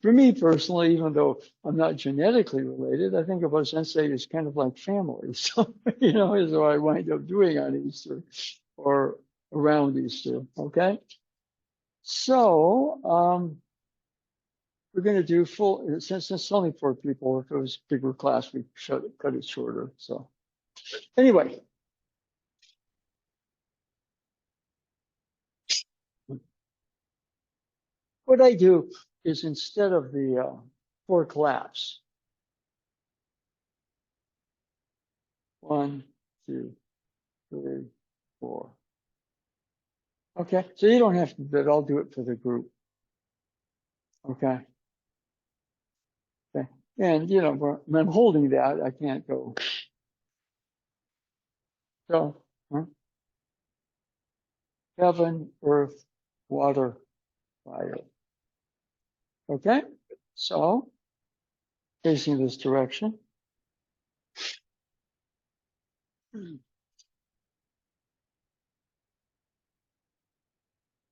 for me personally, even though I'm not genetically related, I think of Osensei as kind of like family. So, is what I wind up doing on Easter or around Easter. Okay. So, we're going to do full, since it's only 4 people, if it was a bigger class, we cut it shorter. So anyway, what I do is instead of the 4 claps, 1, 2, 3, 4. Okay, so you don't have to do it. I'll do it for the group. Okay. Okay. And when I'm holding that, I can't go. So, heaven, earth, water, fire. Okay. So, facing this direction.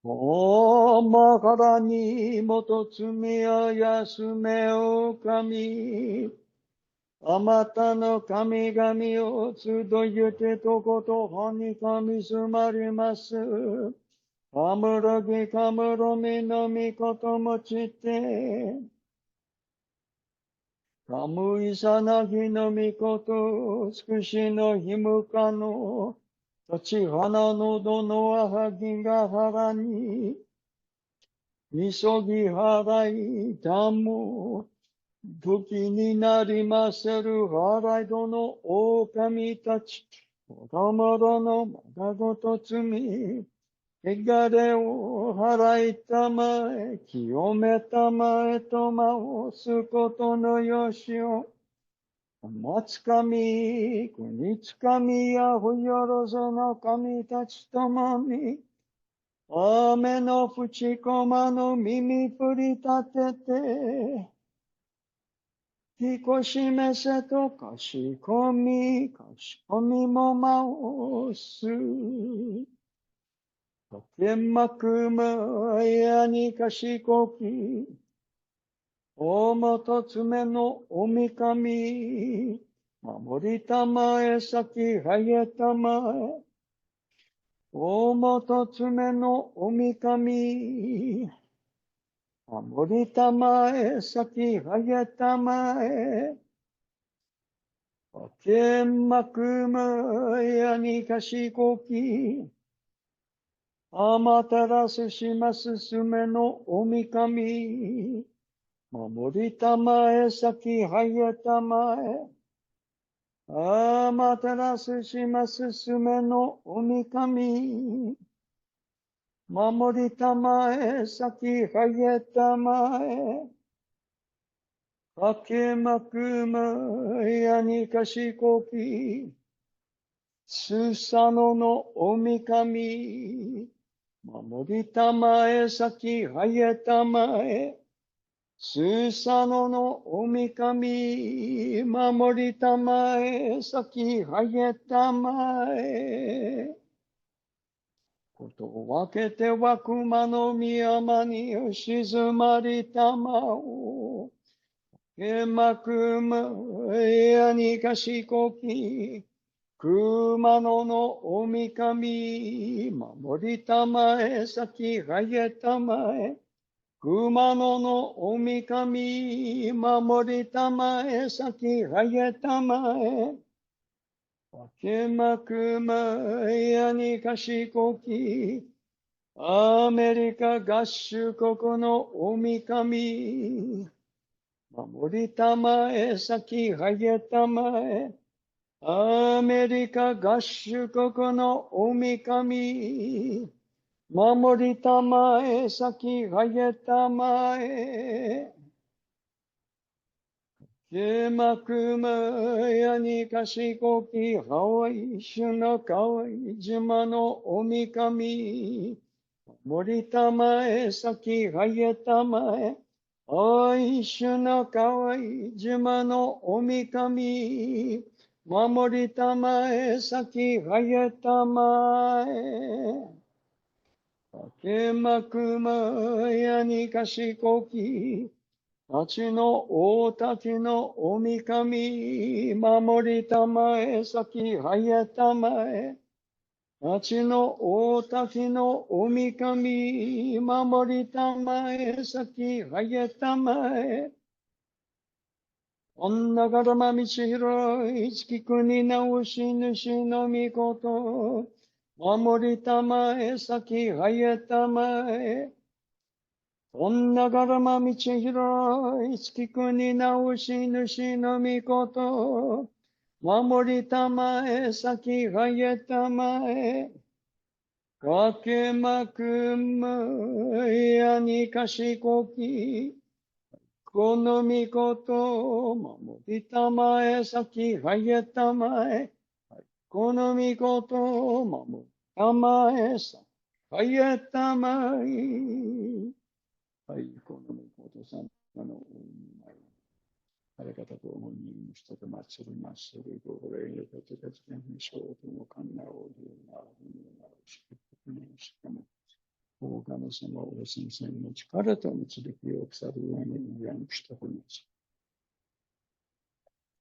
Omaからにもと罪や休めお神。あまたの神々を集いてとことほに神住まります。かむろぎかむろみのみこともちて。かむいさなぎのみこと、つくしのひむかの、立ち花のどのあはぎが腹に、急ぎ払いたむ、時になりまする払いどの狼たち、子供らのまがごと罪、汚れを払いたまえ、清めたまえと回すことのよしを、まつかみ、国つかみやふよろずの神たちともに、雨のふちこまの耳振り立てて、ひこしめせとかしこみも回す。とけまくまやにかしこき、大元爪のおみかみ、守りたまえ先はげたまえ、大元爪のおみかみ、守りたまえ先はげたまえ、おけまくまやにかしこき、あまたらすしますすめのおみかみ、守りたまえ先はげたまえ、あまたらすしますすめのおみかみ、守りたまえ先はげたまえ、かけまくまやにかしこき、すさののおみかみ、守りたまえ先はげたまえ、すさののおみかみ、守りたまえ先はげたまえ。ことを分けては熊の御山に静まりたまお。けまくまやにかしこき、熊野のおみかみ、守りたまえ先はげたまえ。熊野のおみかみ、守りたまえ先はげたまえ。わけまくまやにかしこき、アメリカ合衆国のおみかみ、守りたまえ先はげたまえ。アメリカ合衆国のおみかみ、守りたまえ先はげたまえ。けまくまやにかしこき、ハワイ州の河合島のおみかみ、守りたまえ先はげたまえ。ハワイ州の河合島のおみかみ、守りたまえ先はげたまえ。かけまくまやにかしこき、立ちの大滝のおみかみ、守りたまえ、先はやたまえ。立ちの大滝のおみかみ、守りたまえ、先はやたまえ。女からまみち広い、月国直し主のみこと。守りたまえ、先はやたまえ。女からまみち広い、月国直し主のみこと。守りたまえ、先はやたまえ。かけまくまやにかしこき。このみことを守りたまえ、先はやたまえ。このみことを守りたまえ、先はやたまえ。はい、このみことさんのありがたく思いにしてと祭りまするご霊のことで全に勝負の神なおりなるなるしかも大神様を先生の力と導きを腐るように願いしております。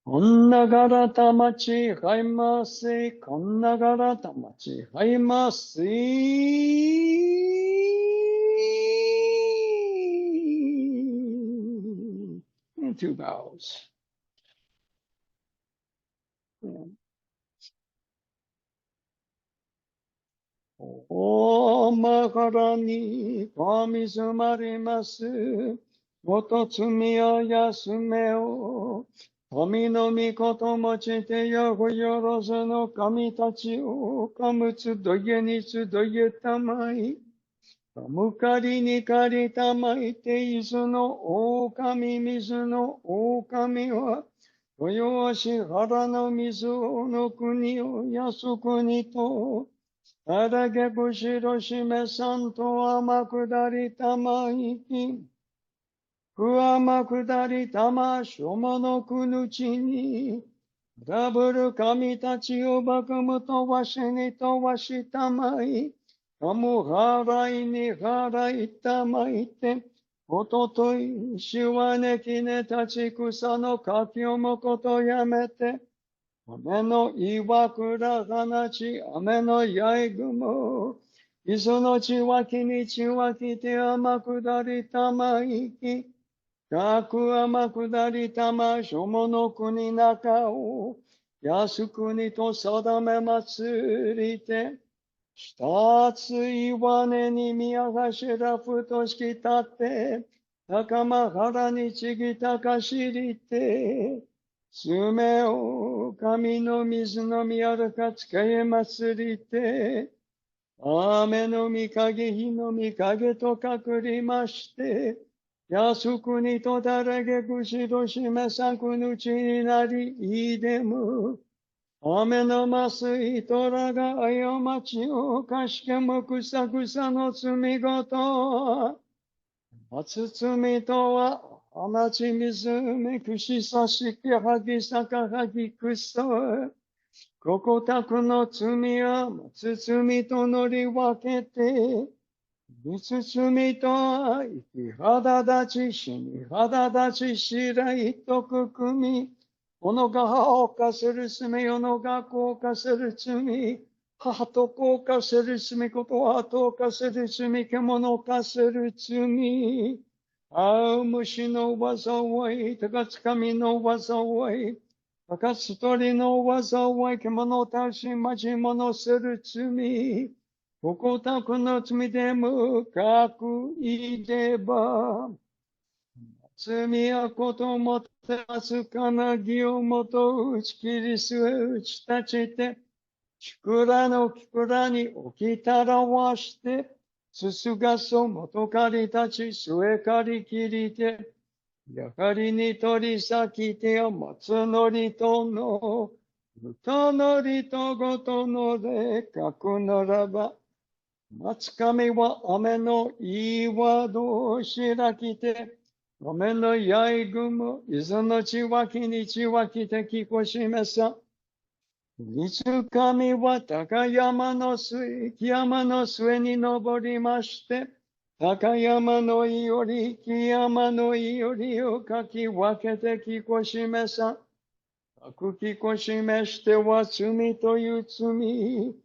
こんながらたまちはいませ。こんながらたまちはいませ。Two bows. おまからに神住まります。元罪を休めを。神の御事持ちてよごよろずの神たちをかむつどげにつどげたまい。むかりにかりたまいて伊豆の狼水の狼は豊し原の水の国を安国とあらげくしろしめさんと天下りたまいき。く天下りたましょものくぬちに。ダブル神たちをばくむとわしにとわしたまい。かむ払いに払いたまいて。おととい、しわねきねたち草の柿をもことやめて。雨の岩倉放ち、雨の八重雲。磯のちわきにちわきて天下りたまいき。各天下りたましょもの国中を。安国と定め祭りて。二つ岩根に宮頭ふとしき立って。高間原にちぎ高しりて。すめを神の水のみあるか使え祭りて、雨の御影、日の御影と隠りまして、安国とだらげくしろしめさくぬちになり、いでむ。雨のますいとらが過ちをかしけもくさくさの罪ごと。松罪とは、花ち水めくしさしきはぎさかはぎくそ。ここたくの罪は松罪と乗り分けて、密罪とは生き肌立ち死に肌立ちしらいとくくみ、おのが母を犯せる罪、おのが子を犯せる罪、母と子を犯せる罪、ことは後を犯せる罪、獣を犯せる罪。あう虫の災い、高つかみの災い、高つ鳥の災い、獣を倒し、まじ物する罪。ここたくの罪で無覚いでば、罪やこともてあすかなぎをもと打ち切りす打ち立ちて、ちくらのきくらに置きたらわして、すすがそ元かりたち末かり切りて、やはりに取り裂きてを松のりとの、歌のりとごとのれかくならば、松神は雨の岩戸を開きて、雨の八重雲、伊豆のちわきにちわきてきこしめさ。水神は高山の水、山の末に登りまして、高山のいより、木山のいよりをかき分けてきこしめさ。かくきこしめしては罪という罪。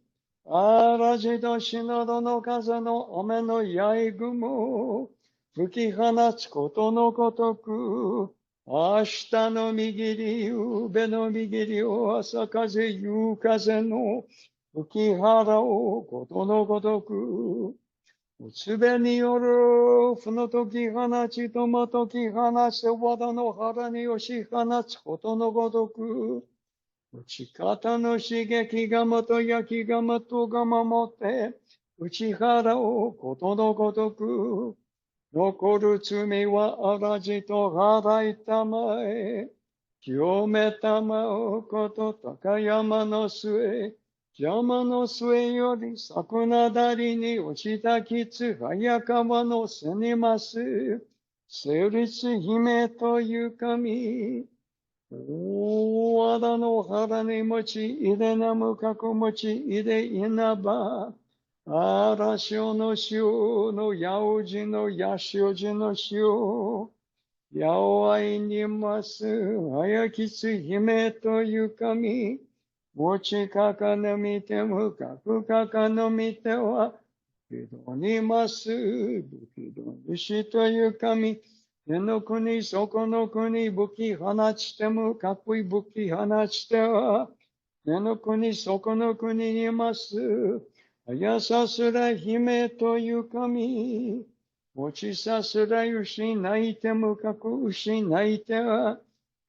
嵐としのどの風の雨のやい雲。吹き放つことのごとく。明日の右り、夕べの右りを朝風、夕風の吹き払うことのごとく。すべによる、ふのとき放ち、ともとき放ち、和田の腹に押し放つことのごとく。打ち方の刺激がもと焼きがもとがももって、打ち払うことのごとく。残る罪は荒じと払いたまえ。清めたまうこと高山の末。山の末より桜だりに落ちたきつ早川の背にます。成立姫という神。大和田の腹に持ち、いでなむかく持ち、いでいなば。嵐の潮の八百字の八潮字の潮。八百愛にます。早きつ姫という神。持ちかかの見てむかくかかの見ては。武器にます。武器の主という神。天の国、そこの国、武器放ちても、かっこいい武器放ちては、天の国、そこの国にいます。あやさすら姫という神。持ちさすら失いても、かく失いては、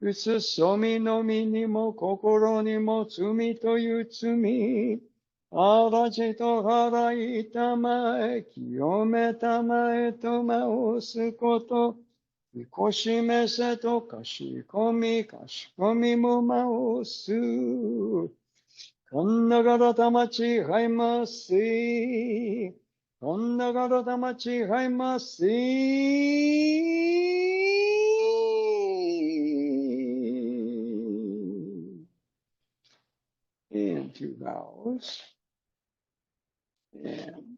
うつそみのみにも、心にも罪という罪。嵐と払いたまえ、清めたまえと直すこと。みこしめせとかしこみも直す。こんながらたまちはいますせ。こんながらたまちはいますせ。And 2 vowels. And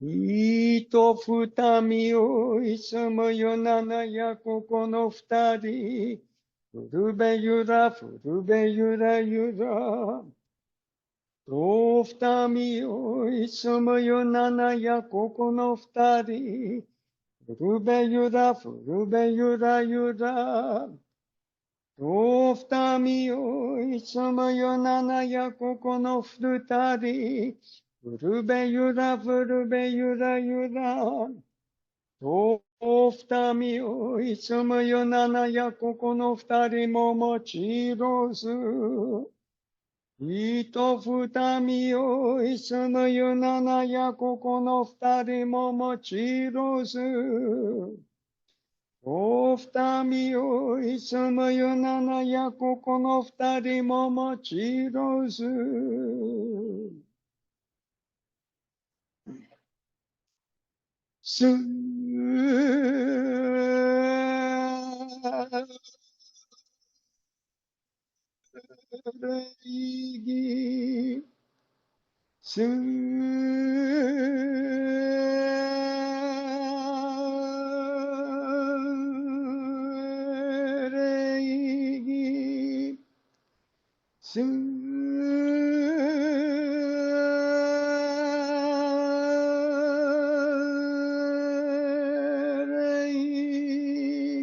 いと二みをいつもよ七やここの二人。古べゆら、古べゆらゆら。と二みをいつもよ七やここの二人。古べゆら、古べゆらゆら。と二みをいつもよ七やここの二人。古べゆら、古べゆらゆら。と二みをいつもよ七やここの二人ももちろず。いと二みをいつもよ七やここの二人ももちろず。と二みをいつもよ七やここの二人ももちろず。す礼儀す礼儀す礼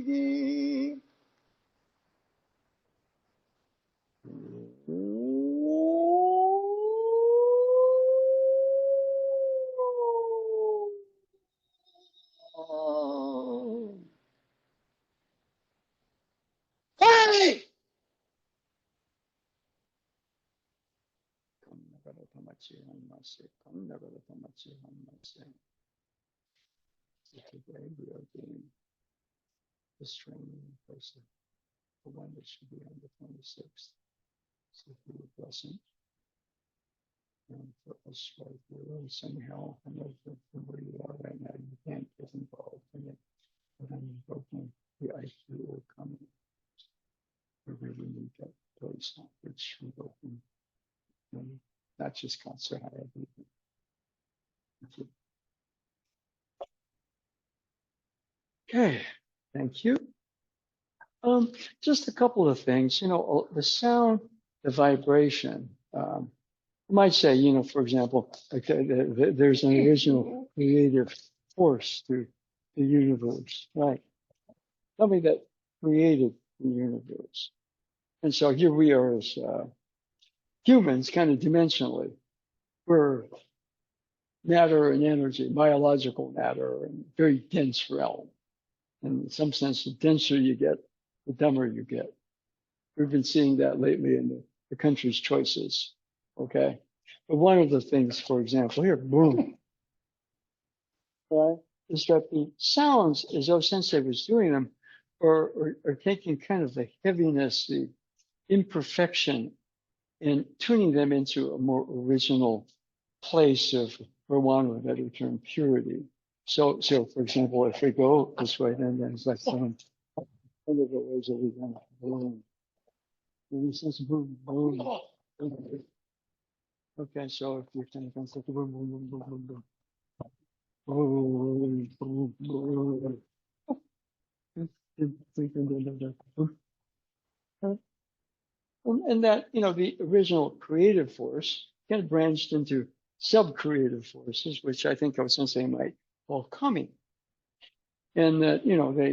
儀はい。こんなからたまちはんませ。こんなからたまちはんませ。Today we are doing this training in person. The one that should be on the 26th. So if you would listen. And for us right here, and somehow, I know from where you are right now, you can't get involved in it. But I'm invoking the IQ will come in. We really need that place, which we open. And not just concert, everything. Okay, thank you. Just a couple of things, the sound, the vibration. You might say, for example, okay, there's an original creative force to the universe, right? Something that created the universe. And so here we are as humans, kind of dimensionally. We're matter and energy, biological matter, and very dense realm. And in some sense, the denser you get, the dumber you get. We've been seeing that lately in the country's choices. Okay. But one of the things, for example, here, boom, right, is that the sounds, as Osensei was doing them, are taking kind of the heaviness, the imperfection, and tuning them into a more original place of, for want of a better term, purity. So for example, if we go this way, then it's like one of the ways that we can boom. Boom, boom. Okay, so if you kind of concept boom, boom, boom, boom, boom, boom. Boom, boom, boom. And that, the original creative force kind of branched into sub-creative forces, which I think Osensei might call kami. And that,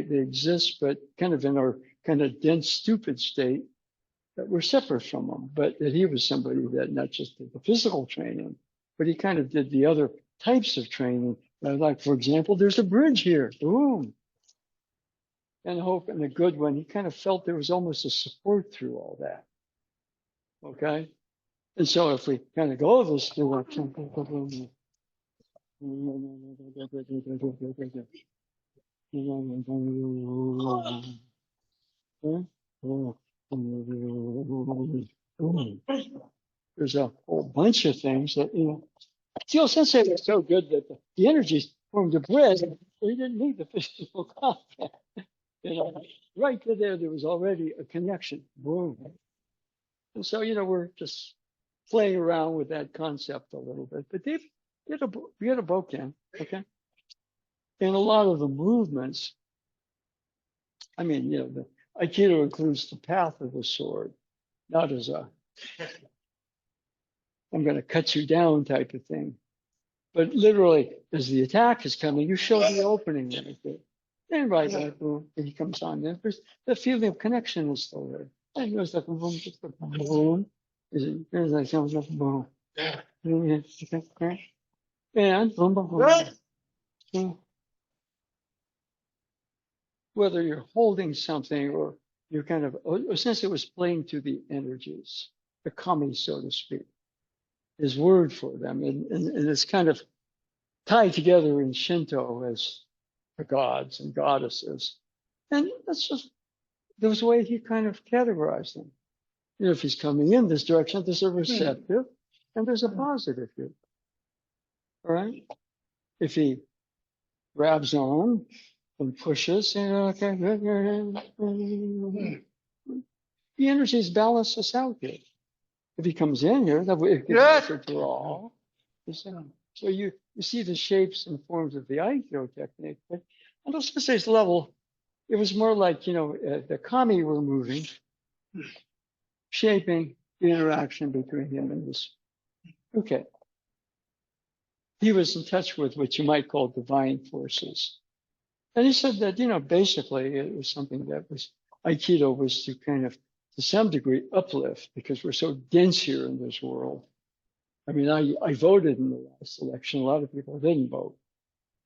they exist, but kind of in our kind of dense, stupid state that we're separate from them. But that he was somebody that not just did the physical training, but he kind of did the other types of training. Like, for example, there's a bridge here. Boom. And hope and a good one. He kind of felt there was almost a support through all that. Okay. And so if we kind of go this direction, there's a whole bunch of things that, Steel Sensei was so good that the energies formed a bridge. He didn't need the physical contact. Right there was already a connection. Boom. And so, we're just playing around with that concept a little bit. But we had a boken, okay? And a lot of the movements, I mean, the Aikido includes the path of the sword, not as a, I'm going to cut you down type of thing. But literally, as the attack is coming, you show the opening right there. And right back, boom, and he comes on. There's the feeling of connection is still there. And there's like boom, just like boom. There's like something like boom. And boom, boom, boom. Whether you're holding something or you're kind of, since it was playing to the energies, the kami, so to speak, his word for them. And it's kind of tied together in Shinto as the gods and goddesses. And that's just, there was a way he kind of categorized them. If he's coming in this direction, there's a receptive and there's a positive here. All right? If he grabs on and pushes, okay, the energies balance us out here. If he comes in here, it gives us a draw. So you see the shapes and forms of the Aikido technique. But on Osensei's level, it was more like, the kami were moving, shaping the interaction between him and this. Okay. He was in touch with what you might call divine forces. And he said that, basically it was something that was, Aikido was to kind of, to some degree, uplift because we're so dense here in this world. I mean, I voted in the last election. A lot of people didn't vote.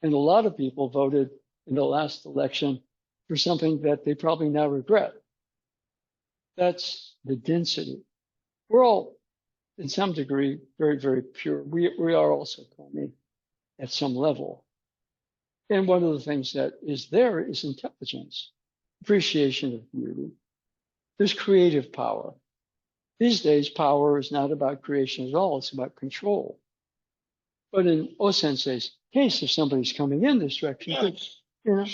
And a lot of people voted in the last election for something that they probably now regret. That's the density. We're all, in some degree, very, very pure. We are also kami at some level. And one of the things that is there is intelligence, appreciation of beauty. There's creative power. These days, power is not about creation at all. It's about control. But in Osensei's case, if somebody's coming in this direction, to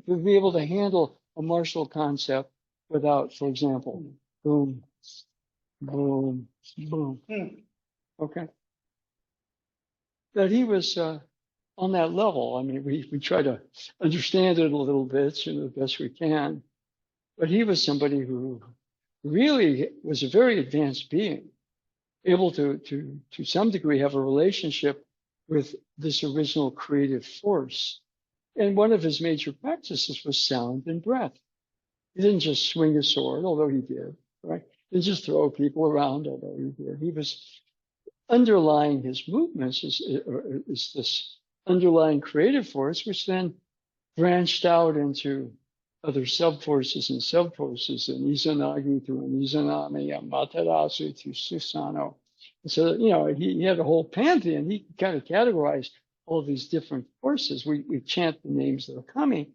be able to handle a martial concept without, for example, boom, boom, boom. Okay. That he was on that level. I mean, we try to understand it a little bit, the best we can. But he was somebody who really was a very advanced being, able to some degree have a relationship with this original creative force. And one of his major practices was sound and breath. He didn't just swing a sword, although he did, right? He didn't just throw people around, although he did. He was underlying his movements is this underlying creative force, which then branched out into other sub-forces and sub-forces, and Izanagi to an Izanami, Amaterasu to Susanoo. And so, he had a whole pantheon. He kind of categorized all these different forces. We chant the names that are coming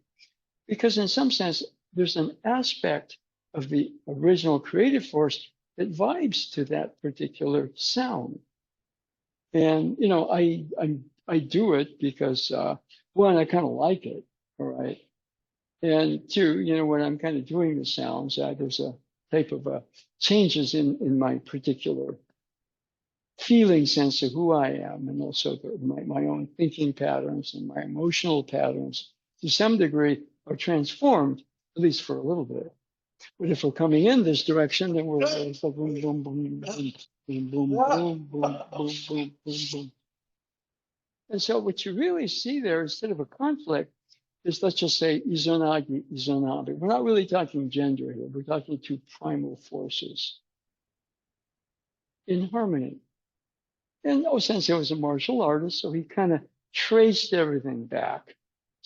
because in some sense, there's an aspect of the original creative force that vibes to that particular sound. And, I do it because, one, I kind of like it, all right? And two, when I'm kind of doing the sounds, there's a type of changes in my particular feeling sense of who I am, and also my own thinking patterns and my emotional patterns, to some degree, are transformed, at least for a little bit. But if we're coming in this direction, then we're it's like boom, boom, boom, boom, boom, boom, boom, boom, boom, boom, boom, boom. And so what you really see there, instead of a conflict, is, let's just say, Izanagi, Izanabe. We're not really talking gender here. We're talking two primal forces in harmony. And Osensei was a martial artist, so he kind of traced everything back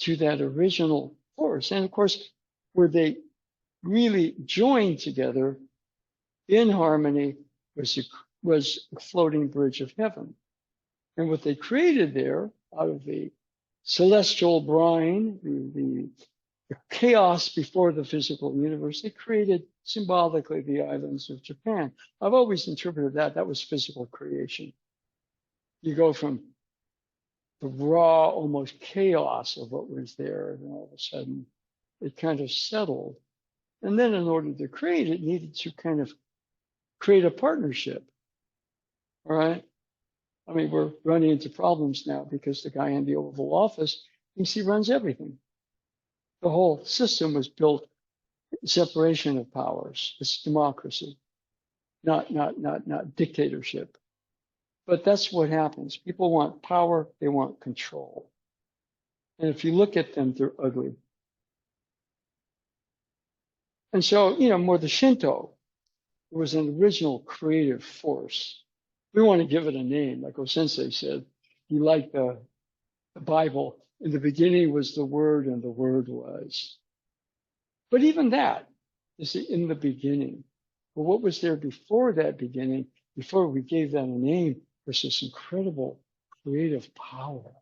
to that original force. And of course, where they really joined together in harmony was a floating bridge of heaven. And what they created there out of the celestial brine, the chaos before the physical universe, they created symbolically the islands of Japan. I've always interpreted that was physical creation. You go from the raw, almost chaos of what was there, and all of a sudden it kind of settled. And then in order to create, it needed to kind of create a partnership. All right. I mean, we're running into problems now because the guy in the Oval Office thinks he runs everything. The whole system was built separation of powers. It's democracy, not dictatorship. But that's what happens. People want power, they want control. And if you look at them, they're ugly. And so, more the Shinto was an original creative force. We want to give it a name, like Osensei said. He liked the Bible. In the beginning was the Word, and the Word was. But even that is in the beginning. But what was there before that beginning, before we gave that a name, was this incredible creative power.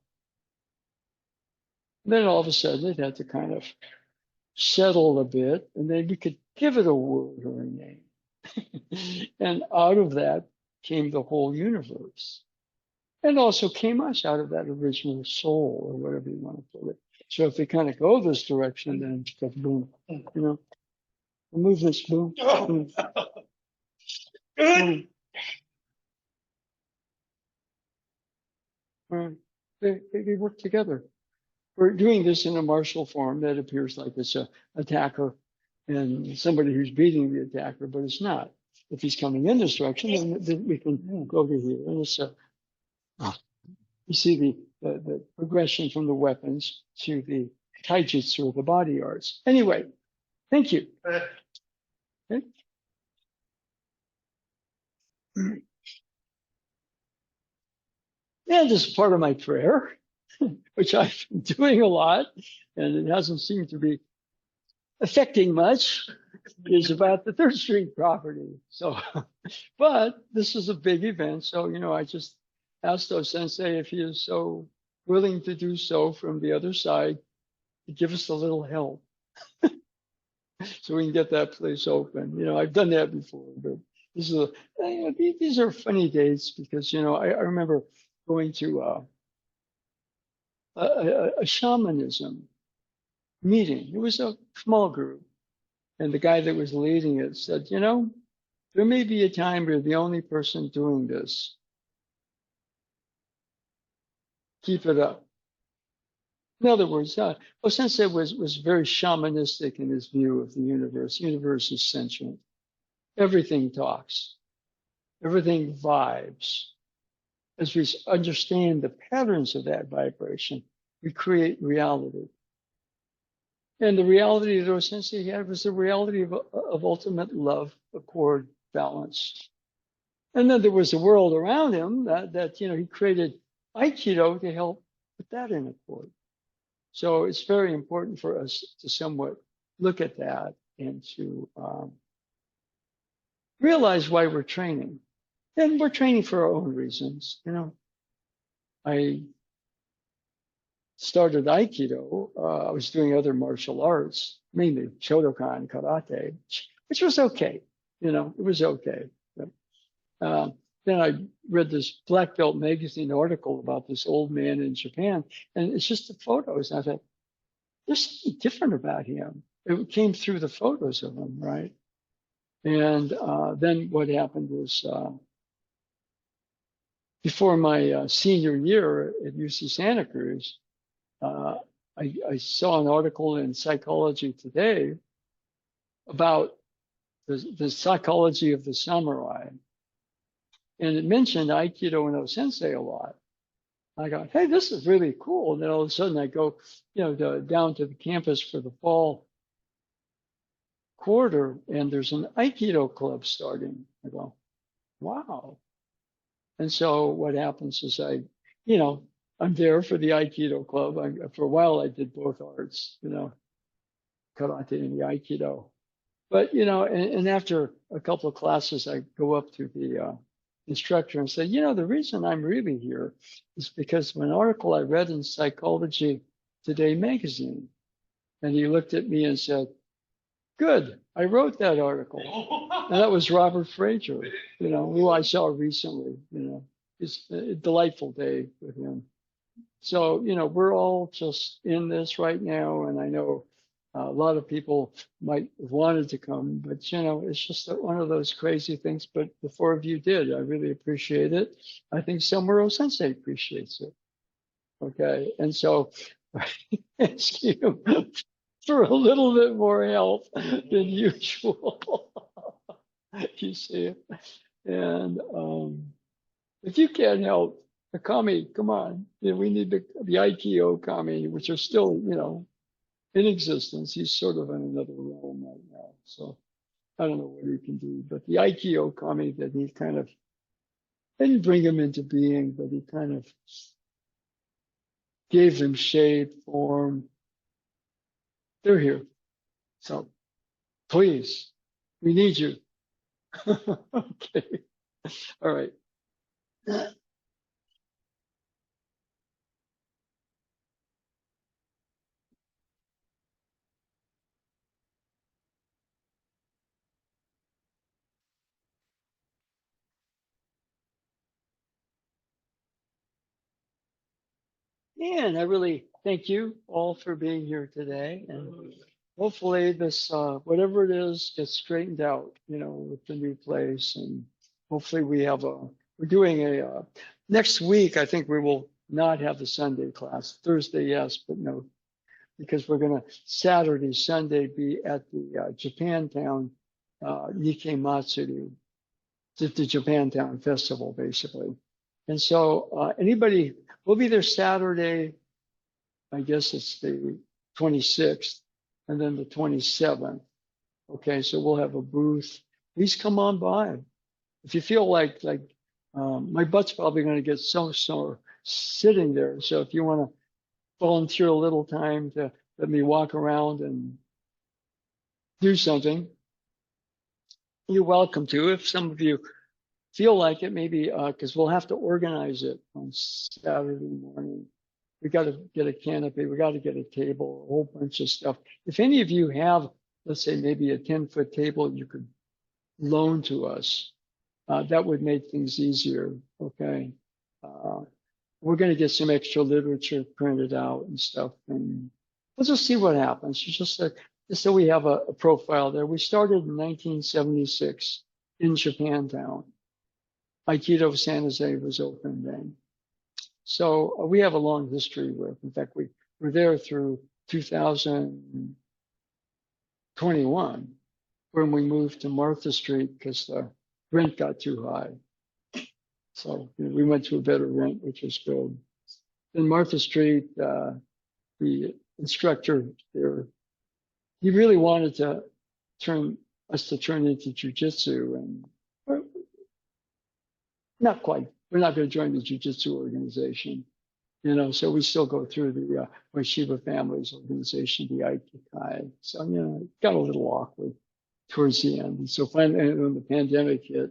And then all of a sudden it had to kind of settle a bit, and then we could give it a word or a name. And out of that came the whole universe. And also came us out of that original soul, or whatever you want to put it. So if we kind of go this direction, then it's like boom, we'll move this, boom, boom, boom. They work together. We're doing this in a martial form that appears like it's an attacker and somebody who's beating the attacker, but it's not. If he's coming in this direction, then we can go to here. And it's you see the progression from the weapons to the taijutsu, or the body arts. Anyway, thank you. Okay. And this is part of my prayer, which I've been doing a lot, and it hasn't seemed to be affecting much, is about the Third Street property. So, but this is a big event. So, I just asked Osensei if he is so willing to do so from the other side to give us a little help so we can get that place open. I've done that before, but these are funny dates because, I remember going to a shamanism meeting. It was a small group. And the guy that was leading it said, there may be a time where the only person doing this. Keep it up. In other words, Osensei was very shamanistic in his view of the universe. The universe is sentient. Everything talks. Everything vibes. As we understand the patterns of that vibration, we create reality. And the reality that Osensei had was the reality of ultimate love, accord, balance. And then there was a world around him that he created Aikido to help put that in accord. So it's very important for us to somewhat look at that and to realize why we're training. And we're training for our own reasons. I started Aikido. I was doing other martial arts, mainly Shotokan, karate, which was okay. It was okay. But, then I read this Black Belt magazine article about this old man in Japan, and it's just the photos. And I thought, there's something different about him. It came through the photos of him, right? And then what happened was before my senior year at UC Santa Cruz, I saw an article in Psychology Today about the psychology of the samurai. And it mentioned Aikido and Osensei a lot. I go, hey, this is really cool. And then all of a sudden I go, down to the campus for the fall quarter, and there's an Aikido club starting. I go, wow. And so what happens is I'm there for the Aikido club. For a while, I did both arts, karate and the Aikido. But, and after a couple of classes, I go up to the instructor and say, the reason I'm really here is because of an article I read in Psychology Today magazine. And he looked at me and said, good, I wrote that article. And that was Robert Frazier, who I saw recently. It's a delightful day with him. So, we're all just in this right now. And I know a lot of people might have wanted to come, but, it's just one of those crazy things. But the four of you did. I really appreciate it. I think Somero Sensei appreciates it. Okay. And so I ask you for a little bit more help than usual. You see? And if you can't help, the kami, come on. We need the Aikyo kami, which are still, in existence. He's sort of in another realm right now. So I don't know what he can do. But the Aikyo kami that he kind of didn't bring him into being, but he kind of gave them shape, form. They're here. So please, we need you. Okay. All right. And I really thank you all for being here today. And hopefully this, whatever it is, gets straightened out, with the new place. And hopefully we're doing next week, I think we will not have the Sunday class. Thursday, yes, but no, because we're going to Saturday, Sunday be at the Japantown Nikkei Matsuri, the Japantown Festival, basically. And so anybody, we'll be there Saturday, I guess it's the 26th, and then the 27th. Okay, so we'll have a booth. Please come on by. If you feel like my butt's probably going to get so sore sitting there. So if you want to volunteer a little time to let me walk around and do something, you're welcome to. If some of you feel like it, maybe because we'll have to organize it on Saturday morning. We got to get a canopy. We got to get a table, a whole bunch of stuff. If any of you have, let's say, maybe a 10-foot table you could loan to us, that would make things easier. Okay. We're going to get some extra literature printed out and stuff, and we'll just see what happens. Just so we have a profile there. We started in 1976 in Japantown. Aikido San Jose was open then. So we have a long history with. In fact, we were there through 2021 when we moved to Martha Street because the rent got too high. So we went to a better rent, which was good. Then Martha Street, the instructor there, he really wanted to turn into jujitsu, and not quite. We're not going to join the jujitsu organization, so we still go through the Shiva Families organization, the Aiki. So, it got a little awkward towards the end. And so finally, when the pandemic hit,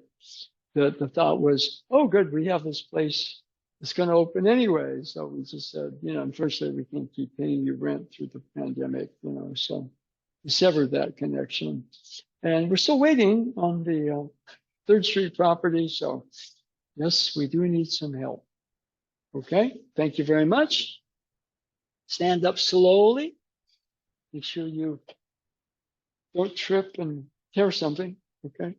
the thought was, oh, good, we have this place that's going to open anyway. So we just said, unfortunately, we can't keep paying you rent through the pandemic, so we severed that connection. And we're still waiting on the 3rd Street property. So yes, we do need some help. Okay, thank you very much. Stand up slowly. Make sure you don't trip and tear something. Okay.